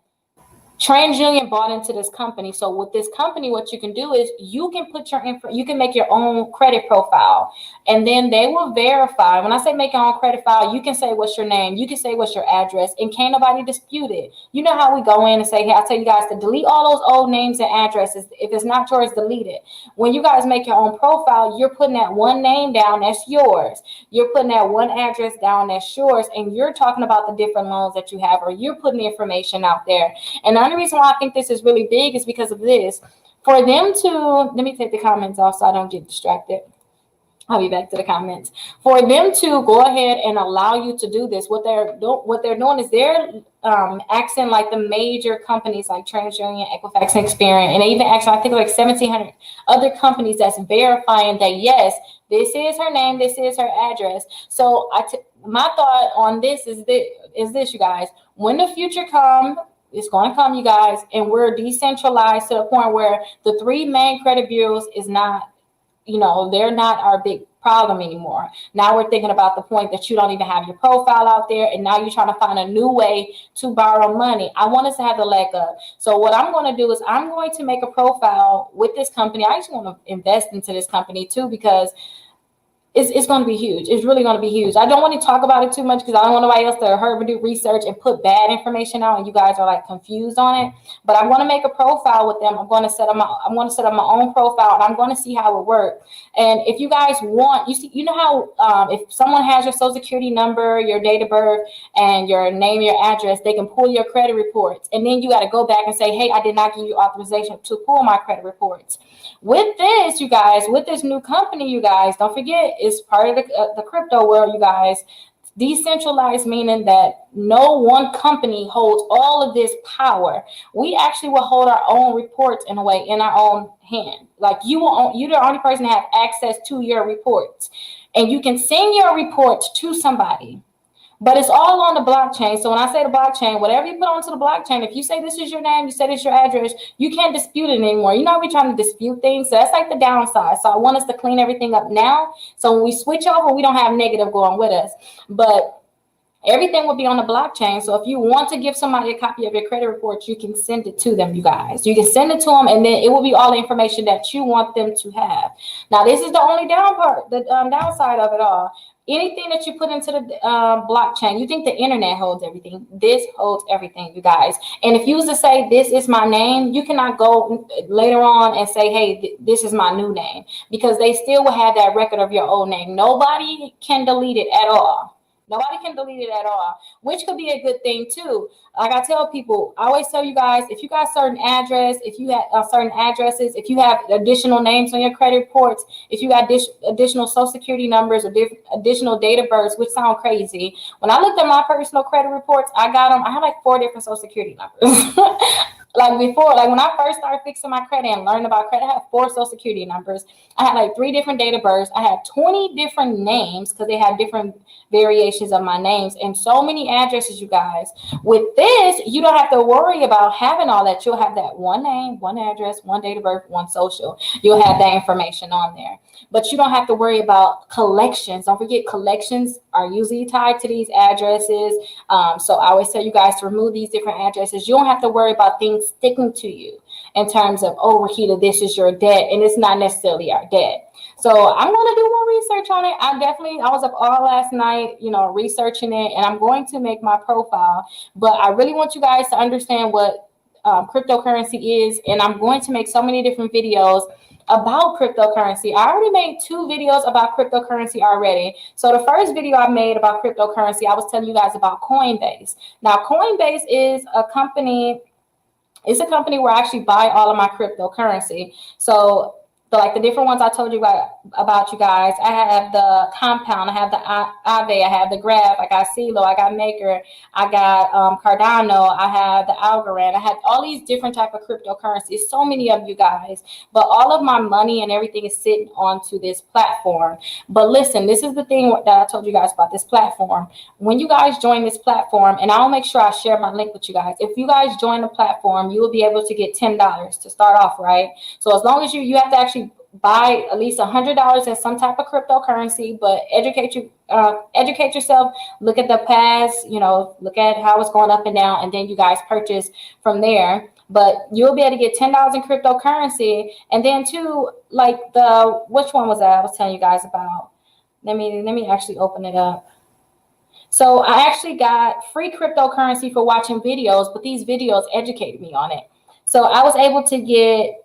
TransUnion bought into this company. So with this company, what you can do is you can put you can make your own credit profile, and then they will verify. When I say make your own credit file, you can say what's your name, you can say what's your address, and can't nobody dispute it. You know how we go in and say, hey, I tell you guys to delete all those old names and addresses. If it's not yours, delete it. When you guys make your own profile, you're putting that one name down that's yours. You're putting that one address down that's yours, and you're talking about the different loans that you have, or you're putting the information out there. And the reason why I think this is really big is because of this. For them to, let me take the comments off so I don't get distracted. I'll be back to the comments. For them to go ahead and allow you to do this, what they're doing is they're asking like the major companies like TransUnion, Equifax, and Experian, and even actually I think like 1,700 other companies that's verifying that yes, this is her name, this is her address. So my thought on this is this, you guys. When the future comes, it's going to come, you guys, and we're decentralized to the point where the 3 main credit bureaus is not, they're not our big problem anymore. Now we're thinking about the point that you don't even have your profile out there, and now you're trying to find a new way to borrow money. I want us to have the leg up. So what I'm going to do is I'm going to make a profile with this company. I actually want to invest into this company too, because it's going to be huge. It's really going to be huge. I don't want to talk about it too much because I don't want nobody else to hurry and do research and put bad information out and you guys are like confused on it. But I want to make a profile with them. I'm going to set up my own profile, and I'm going to see how it works. And if you guys want, you know how if someone has your social security number, your date of birth, and your name, your address, they can pull your credit reports. And then you got to go back and say, hey, I did not give you authorization to pull my credit reports. With this, you guys, with this new company, you guys, don't forget, it's part of the crypto world, you guys. Decentralized, meaning that no one company holds all of this power. We actually will hold our own reports in a way in our own hand. Like you're the only person to have access to your reports, and you can send your reports to somebody. But it's all on the blockchain. So when I say the blockchain, whatever you put onto the blockchain, if you say this is your name, you say this is your address, you can't dispute it anymore. You know, we're trying to dispute things. So that's like the downside. So I want us to clean everything up now. So when we switch over, we don't have negative going with us. But Everything will be on the blockchain. So if you want to give somebody a copy of your credit report, you can send it to them, you guys. You can send it to them, and then it will be all the information that you want them to have. Now, this is the only downside of it all. Anything that you put into the blockchain, you think the internet holds everything. This holds everything, you guys. And if you was to say, this is my name, you cannot go later on and say, hey, this is my new name, because they still will have that record of your old name. Nobody can delete it at all. Nobody can delete it at all, which could be a good thing too. Like I tell people, I always tell you guys, if you got certain address, if you have certain addresses, if you have additional names on your credit reports, if you got additional social security numbers or additional date of births, which sound crazy. When I looked at my personal credit reports, I had like 4 different social security numbers. Like before, like when I first started fixing my credit and learning about credit, I had 4 social security numbers. I had like 3 different date of births. I had 20 different names because they had different variations of my names and so many addresses, you guys. With this, you don't have to worry about having all that. You'll have that one name, one address, one date of birth, one social. You'll have that information on there. But you don't have to worry about collections. Don't forget, collections are usually tied to these addresses. So I always tell you guys to remove these different addresses. You don't have to worry about things sticking to you in terms of, oh, Rickita, this is your debt, and it's not necessarily our debt. So I'm going to do more research on it. I was up all last night, researching it, and I'm going to make my profile. But I really want you guys to understand what cryptocurrency is, and I'm going to make so many different videos about cryptocurrency. I already made 2 videos about cryptocurrency already. So the first video I made about cryptocurrency, I was telling you guys about Coinbase. Now, Coinbase is a company. It's a company where I actually buy all of my cryptocurrency. So like the different ones I told you about you guys, I have the Compound, I have the Aave, I have the Graph, I got CeeLo, I got Maker, I got Cardano, I have the Algorand, I have all these different type of cryptocurrencies, so many of you guys, but all of my money and everything is sitting onto this platform. But listen, this is the thing that I told you guys about this platform. When you guys join this platform, and I'll make sure I share my link with you guys, if you guys join the platform, you will be able to get $10 to start off, right? So as long as you have to actually buy at least $100 in some type of cryptocurrency, but educate yourself, look at the past, look at how it's going up and down, and then you guys purchase from there. But you'll be able to get $10 in cryptocurrency. And then too, like which one was that I was telling you guys about? Let me actually open it up. So I actually got free cryptocurrency for watching videos, but these videos educated me on it. So I was able to get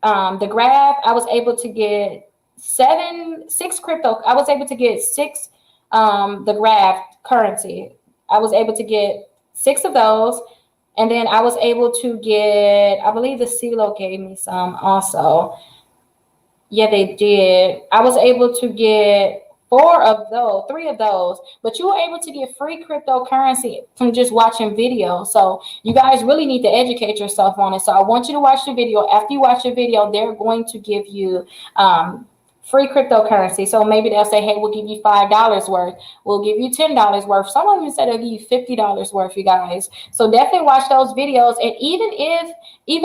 the Graph. I was able to get 6 crypto. I was able to get 6 the Graph currency. I was able to get 6 of those, and then I was able to get, I believe the CeeLo gave me some also. Yeah, they did. I was able to get 3 of those, but you were able to get free cryptocurrency from just watching videos. So you guys really need to educate yourself on it. So I want you to watch the video. After you watch the video, they're going to give you free cryptocurrency. So maybe they'll say, hey, we'll give you $5 worth. We'll give you $10 worth. Some of them said they'll give you $50 worth, you guys. So definitely watch those videos. And even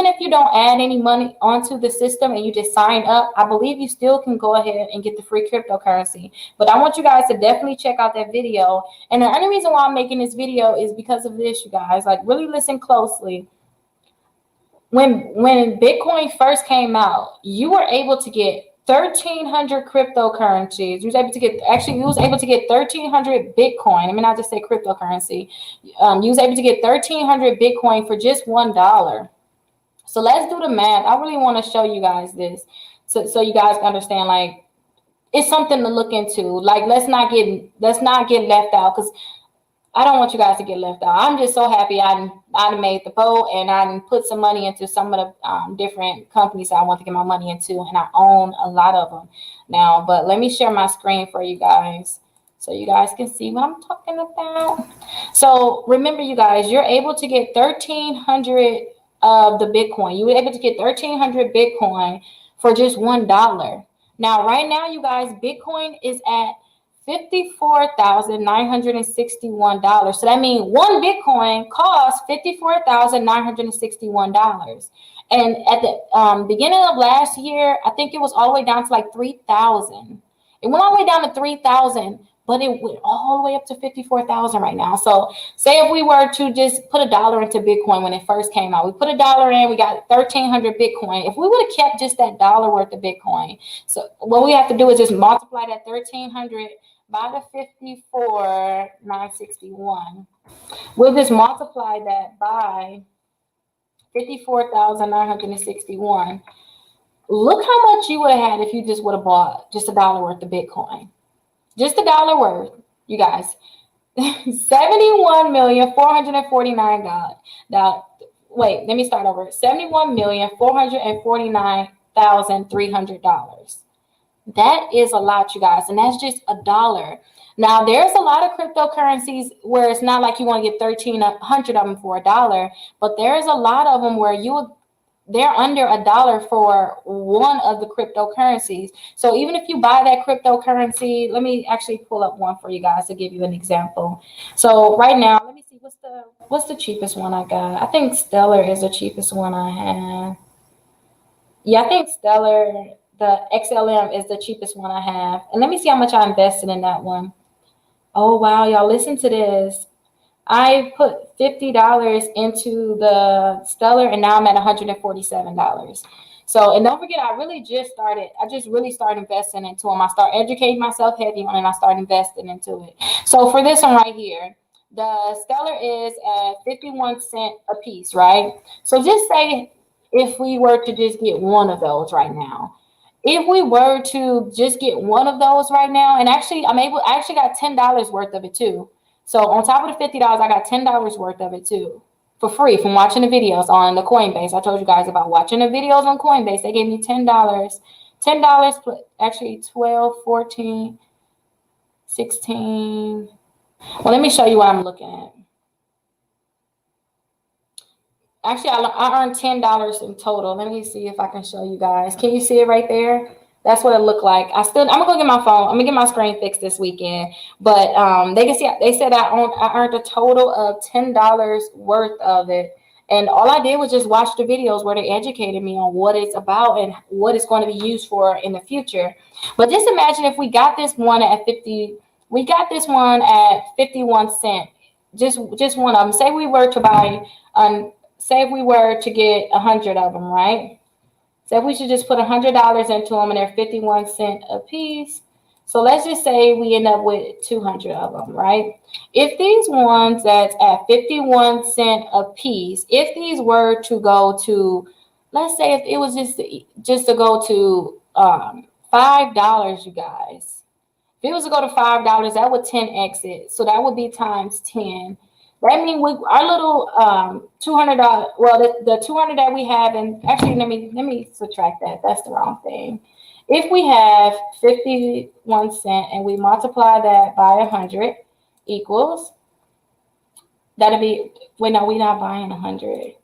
if you don't add any money onto the system and you just sign up, I believe you still can go ahead and get the free cryptocurrency. But I want you guys to definitely check out that video. And the only reason why I'm making this video is because of this, you guys. Like, really listen closely. When Bitcoin first came out, you were able to get 1,300 cryptocurrencies. You was able to get 1,300 Bitcoin. I mean, I just say cryptocurrency. You was able to get 1,300 Bitcoin for just $1. So let's do the math. I really want to show you guys this, so you guys understand. Like, it's something to look into. Like, let's not get left out, because I don't want you guys to get left out. I'm just so happy I made the boat, and I put some money into some of the different companies I want to get my money into, and I own a lot of them now. But let me share my screen for you guys so you guys can see what I'm talking about. So remember, you guys, you're able to get 1,300 of the Bitcoin. You were able to get 1,300 Bitcoin for just $1. Now, right now, you guys, Bitcoin is at $54,961. So that means one Bitcoin costs $54,961. And at the beginning of last year, I think it was all the way down to like 3,000. It went all the way down to 3,000. but it went all the way up to 54,000 right now. So say if we were to just put $1 into Bitcoin when it first came out, we put $1 in, we got 1,300 Bitcoin. If we would have kept just that dollar worth of Bitcoin, so what we have to do is just multiply that 1,300 by the 54,961. We'll just multiply that by 54,961. Look how much you would have had if you just would have bought just $1 worth of Bitcoin. Just $1 worth, you guys. 71,449,000. Wait, let me start over. $71,449,300. That is a lot, you guys, and that's just $1. Now, there's a lot of cryptocurrencies where it's not like you want to get 1,300 of them for $1, but there's a lot of them where they're under $1 for one of the cryptocurrencies. So even if you buy that cryptocurrency, let me actually pull up one for you guys to give you an example. So right now, let me see what's the cheapest one I got. I think Stellar is the cheapest one I have. Yeah, I think Stellar, the XLM, is the cheapest one I have. And let me see how much I invested in that one. Oh wow, y'all, listen to this. I put $50 into the Stellar, and now I'm at $147. So, and don't forget, I just really started investing into them. I start educating myself heavy on it, and I start investing into it. So for this one right here, the Stellar is at 51 cents a piece, right? So just say if we were to just get one of those right now. If we were to just get one of those right now, and actually I actually got $10 worth of it too. So on top of the $50, I got $10 worth of it too, for free from watching the videos on the Coinbase. I told you guys about watching the videos on Coinbase. They gave me $10. $10, actually 12, 14, 16. Well, let me show you what I'm looking at. Actually, I earned $10 in total. Let me see if I can show you guys. Can you see it right there? That's what it looked like. I'm gonna go get my phone. I'm gonna get my screen fixed this weekend. But they can see. They said I earned a total of $10 worth of it, and all I did was just watch the videos where they educated me on what it's about and what it's going to be used for in the future. But just imagine if we got this one at 50. We got this one at 51 cents. Just one of them. Say we were to buy. Say if we were to get 100 of them, right? So if we should just put $100 into them and they're 51 cents a piece. So let's just say we end up with 200 of them, right? If these ones that's at 51 cents a piece, if these were to go to, let's say if it was just to go to $5, you guys. If it was to go to $5, that would 10x it. So that would be times 10. That means our little $200. Well, the 200 that we have, and actually let me subtract that. That's the wrong thing. If we have 51 cents and we multiply that by 100 equals, that'll be. Wait, no, we're not buying 100.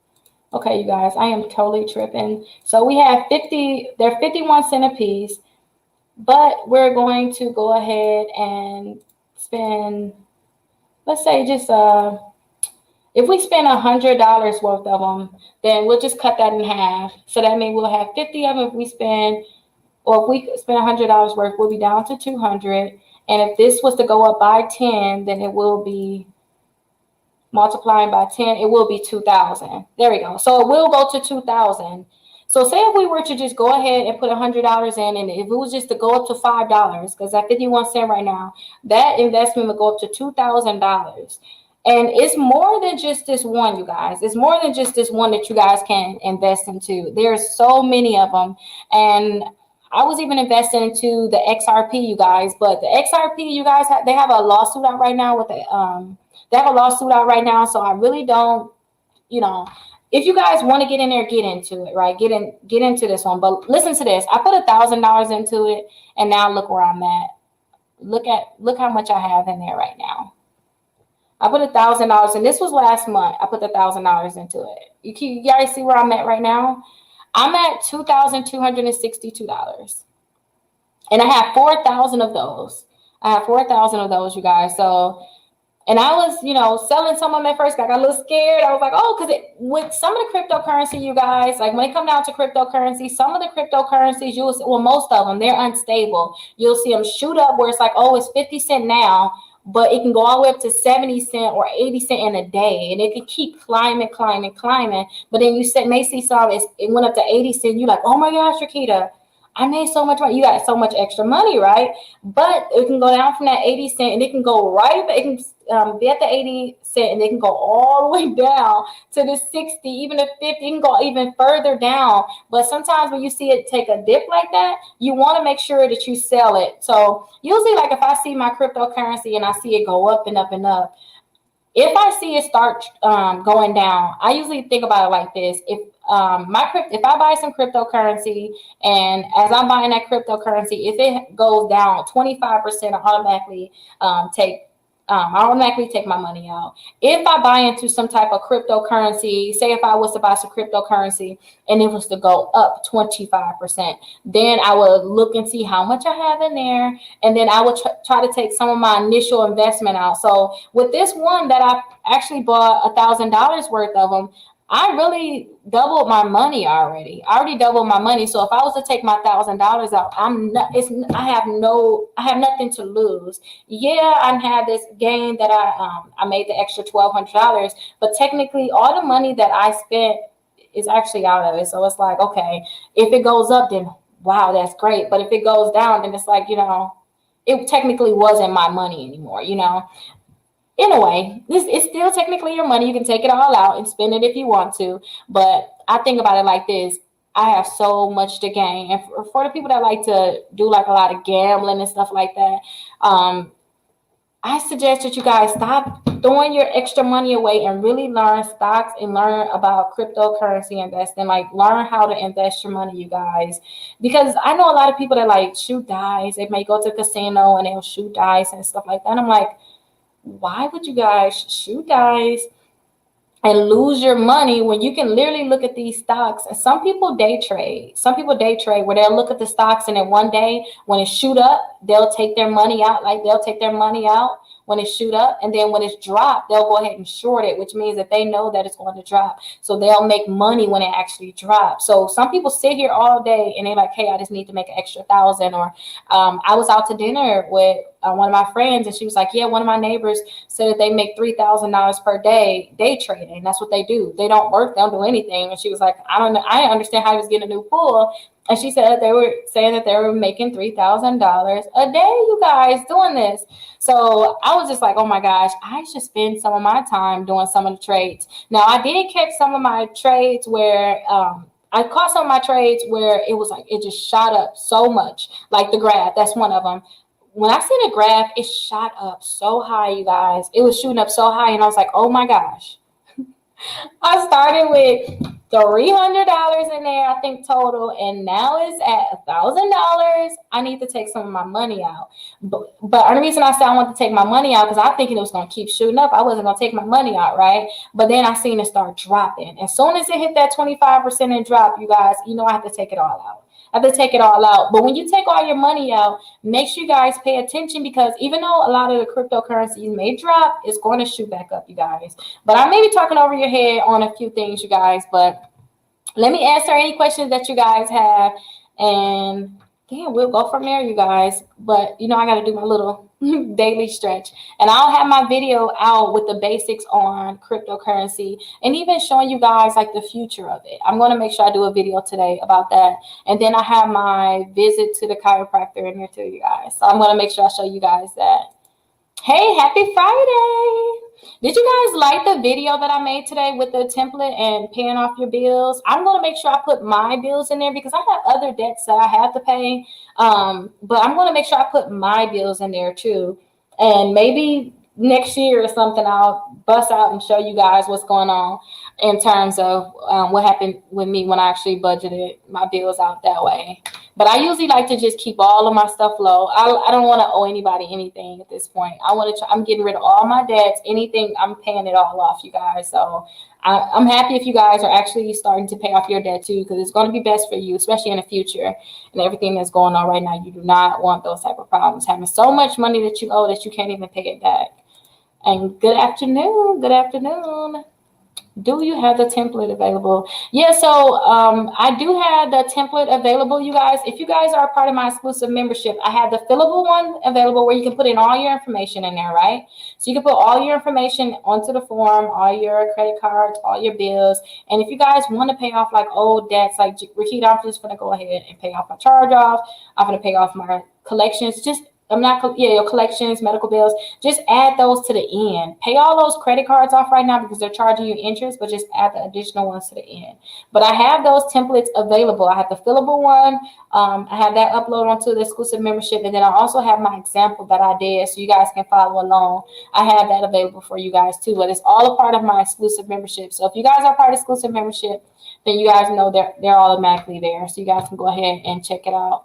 Okay, you guys, I am totally tripping. So we have 50. They're 51 cents a piece, but we're going to go ahead and spend. Let's say just if we spend $100 worth of them, then we'll just cut that in half. So that means we'll have 50 of them if we spend $100 worth, we'll be down to 200. And if this was to go up by 10, then it will be multiplying by 10, it will be 2,000. There we go. So it will go to 2,000. So say if we were to just go ahead and put $100 in, and if it was just to go up to $5, because at 51 cents right now, that investment would go up to $2,000. And it's more than just this one, you guys. It's more than just this one that you guys can invest into. There's so many of them. And I was even investing into the XRP, you guys. But the XRP, you guys, they have a lawsuit out right now with they have a lawsuit out right now. So I really don't, if you guys want to get in there, get into it, right? Get into this one. But listen to this. I put $1,000 into it, and now look where I'm at. Look how much I have in there right now. I put $1,000, and this was last month. I put $1,000 into it. You guys see where I'm at right now? I'm at $2,262, and I have 4,000 of those. You guys. So, And I was, selling some of them at first. I got a little scared. I was like, oh, because with some of the cryptocurrency, you guys, like when it comes down to cryptocurrency, some of the cryptocurrencies, most of them, they're unstable. You'll see them shoot up where it's like, oh, it's 50 cent now, but it can go all the way up to 70 cent or 80 cent in a day. And it can keep climbing. But then may see some, it went up to 80 cent. You're like, oh my gosh, Rickita, I made so much money. You got so much extra money, right? But it can go down from that 80 cent and it can go right, it can be at the 80 cent and it can go all the way down to the 60, even the 50, it can go even further down. But sometimes when you see it take a dip like that, you want to make sure that you sell it. So usually, like if I see my cryptocurrency and I see it go up and up and up, if I see it start going down, I usually think about it like this. If I buy some cryptocurrency, and as I'm buying that cryptocurrency, if it goes down 25%, I automatically take my money out. If I buy into some type of cryptocurrency, say if I was to buy some cryptocurrency and it was to go up 25%, then I would look and see how much I have in there. And then I would try to take some of my initial investment out. So with this one that I actually bought $1,000 worth of them, I really doubled my money already. I already doubled my money. So if I was to take my $1,000 out, I have nothing to lose. Yeah, I had this gain that I made the extra $1,200, but technically all the money that I spent is actually out of it. So it's like, okay, if it goes up, then wow, that's great. But if it goes down, then it's like, it technically wasn't my money anymore. In a way, this is still technically your money. You can take it all out and spend it if you want to. But I think about it like this. I have so much to gain. And for the people that like to do like a lot of gambling and stuff like that, I suggest that you guys stop throwing your extra money away and really learn stocks and learn about cryptocurrency investing. Like learn how to invest your money, you guys. Because I know a lot of people that like shoot dice. They may go to a casino and they'll shoot dice and stuff like that. And I'm like, why would you guys shoot dice and lose your money when you can literally look at these stocks? And some people day trade. Where they'll look at the stocks and then one day when it shoot up, they'll take their money out. When it shoot up, and then when it's dropped, they'll go ahead and short it, which means that they know that it's going to drop. So they'll make money when it actually drops. So some people sit here all day and they're like, hey, I just need to make an extra 1,000. Or I was out to dinner with one of my friends, and she was like, yeah, one of my neighbors said that they make $3,000 per day trading. That's what they do. They don't work, they don't do anything. And she was like, I don't know, I didn't understand how he was getting a new pool. And she said they were saying that they were making $3,000 a day, you guys, doing this. So I was just like, oh my gosh, I should spend some of my time doing some of the trades. Now, I did catch some of my trades where I caught some of my trades where it was like it just shot up so much, like the graph. That's one of them. When I see the graph, it shot up so high, you guys. It was shooting up so high, and I was like, oh my gosh. I started with $300 in there, I think, total, and now it's at $1,000. I need to take some of my money out. But the reason I said I want to take my money out, because I'm thinking it was going to keep shooting up. I wasn't going to take my money out, right? But then I seen it start dropping. As soon as it hit that 25% and drop, you guys, I have to take it all out. But when you take all your money out, make sure you guys pay attention, because even though a lot of the cryptocurrencies may drop, it's going to shoot back up, you guys. But I may be talking over your head on a few things, you guys. But let me answer any questions that you guys have. And yeah, we'll go from there, you guys. But, I got to do my little daily stretch. And I'll have my video out with the basics on cryptocurrency and even showing you guys like the future of it. I'm going to make sure I do a video today about that. And then I have my visit to the chiropractor in here too, you guys. So I'm going to make sure I show you guys that. Hey, happy Friday. Did you guys like the video that I made today with the template and paying off your bills? I'm going to make sure I put my bills in there because I have other debts that I have to pay. But I'm going to make sure I put my bills in there too. And maybe next year or something, I'll bust out and show you guys what's going on in terms of what happened with me when I actually budgeted my bills out that way. But I usually like to just keep all of my stuff low. I don't want to owe anybody anything at this point. I'm getting rid of all my debts. Anything, I'm paying it all off, you guys. So I'm happy if you guys are actually starting to pay off your debt too, because it's going to be best for you, especially in the future and everything that's going on right now. You do not want those type of problems, having so much money that you owe that you can't even pay it back. And good afternoon. Good afternoon. Do you have the template available? Yeah, so I do have the template available, you guys. If you guys are a part of my exclusive membership, I have the fillable one available where you can put in all your information in there, right? So you can put all your information onto the form, all your credit cards, all your bills. And if you guys want to pay off like old debts, like Rickita, I'm just going to go ahead and pay off my charge off. I'm going to pay off my collections. Your collections, medical bills, just add those to the end. Pay all those credit cards off right now because they're charging you interest, but just add the additional ones to the end. But I have those templates available. I have the fillable one. I have that upload onto the exclusive membership. And then I also have my example that I did so you guys can follow along. I have that available for you guys too, but it's all a part of my exclusive membership. So if you guys are part of exclusive membership, then you guys know they're automatically there. So you guys can go ahead and check it out.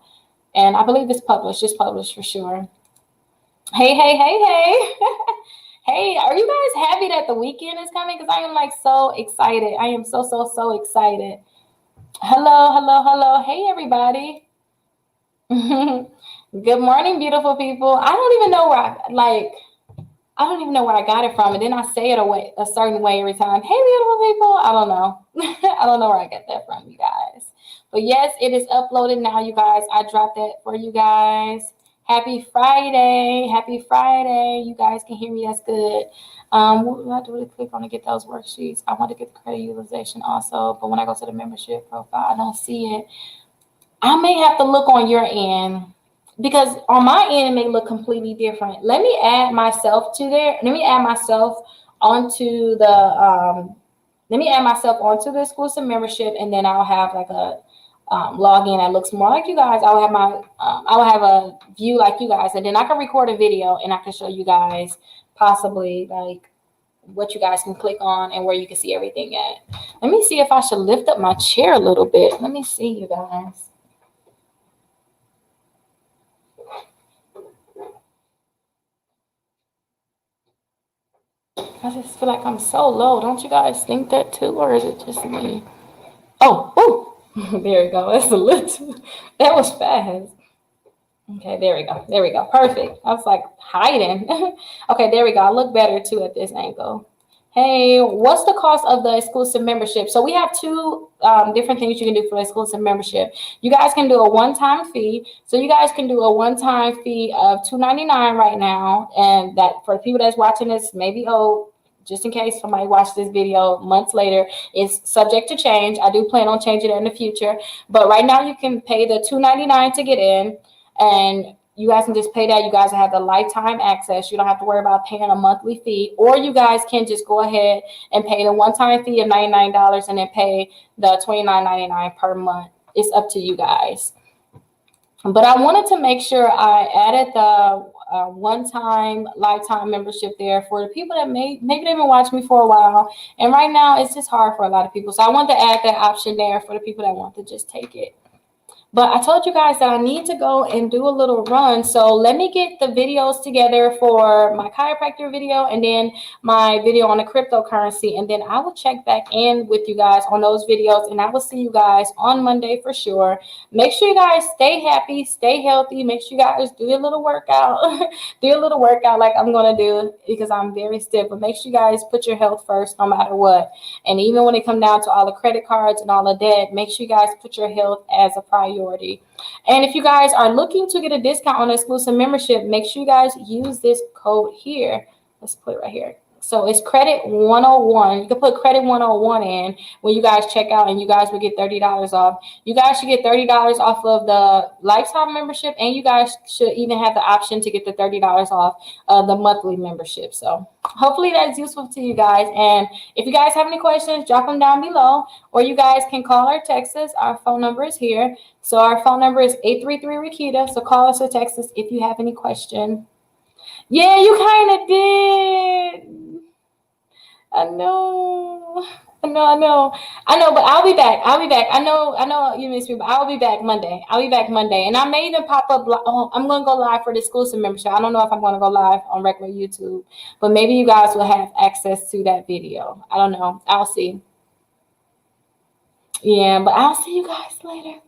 And I believe it's published. It's published for sure. Hey. Hey, are you guys happy that the weekend is coming? Because I am like so excited. I am so excited. Hello. Hey, everybody. Good morning, beautiful people. I don't even know where I got it from. And then I say it a certain way every time. Hey, beautiful people. I don't know. I don't know where I get that from, you guys. But yes, it is uploaded now, you guys. I dropped that for you guys. Happy Friday. Happy Friday. You guys can hear me. That's good. What do I do to click on to get those worksheets? I want to get the credit utilization also, but when I go to the membership profile, I don't see it. I may have to look on your end because on my end, it may look completely different. Let me add myself to there. Let me add myself onto the exclusive membership, and then I'll have like a login that looks more like you guys. I will have a view like you guys, and then I can record a video and I can show you guys possibly like what you guys can click on and where you can see everything at. Let me see if I should lift up my chair a little bit. Let me see, you guys. I just feel like I'm so low. Don't you guys think that too, or is it just me? Oh. There we go. That's a little. That was fast. Okay, there we go. Perfect. I was like hiding. Okay, there we go. I look better too at this angle. Hey, what's the cost of the exclusive membership? So we have two different things you can do for the exclusive membership. You guys can do a one-time fee. So you guys can do a one-time fee of $2.99 right now. And that for people that's watching this, maybe just in case somebody watched this video months later, it's subject to change. I do plan on changing it in the future. But right now you can pay the $2.99 to get in, and you guys can just pay that. You guys have the lifetime access. You don't have to worry about paying a monthly fee. Or you guys can just go ahead and pay the one-time fee of $99 and then pay the $29.99 per month. It's up to you guys. But I wanted to make sure I added the one-time lifetime membership there for the people that maybe they've been watching me for a while. And right now, it's just hard for a lot of people. So I want to add that option there for the people that want to just take it. But I told you guys that I need to go and do a little run. So let me get the videos together for my chiropractor video and then my video on the cryptocurrency. And then I will check back in with you guys on those videos. And I will see you guys on Monday for sure. Make sure you guys stay happy, stay healthy. Make sure you guys do a little workout. Do a little workout like I'm going to do because I'm very stiff. But make sure you guys put your health first no matter what. And even when it comes down to all the credit cards and all of that, make sure you guys put your health as a priority. And if you guys are looking to get a discount on exclusive membership, make sure you guys use this code here. Let's put it right here. So it's credit 101. You can put credit 101 in when you guys check out, and you guys will get $30 off. You guys should get $30 off of the lifetime membership, and you guys should even have the option to get the $30 off the monthly membership. So hopefully that's useful to you guys. And if you guys have any questions, drop them down below, or you guys can call or text us. Our phone number is here. So our phone number is 833-RICKITA. So call us or text us if you have any question. Yeah, you kind of did. I know, but I'll be back. I know you miss me, but I'll be back Monday. And I may even pop up. I'm going to go live for the exclusive membership. I don't know if I'm going to go live on regular YouTube, but maybe you guys will have access to that video. I don't know. I'll see. Yeah, but I'll see you guys later.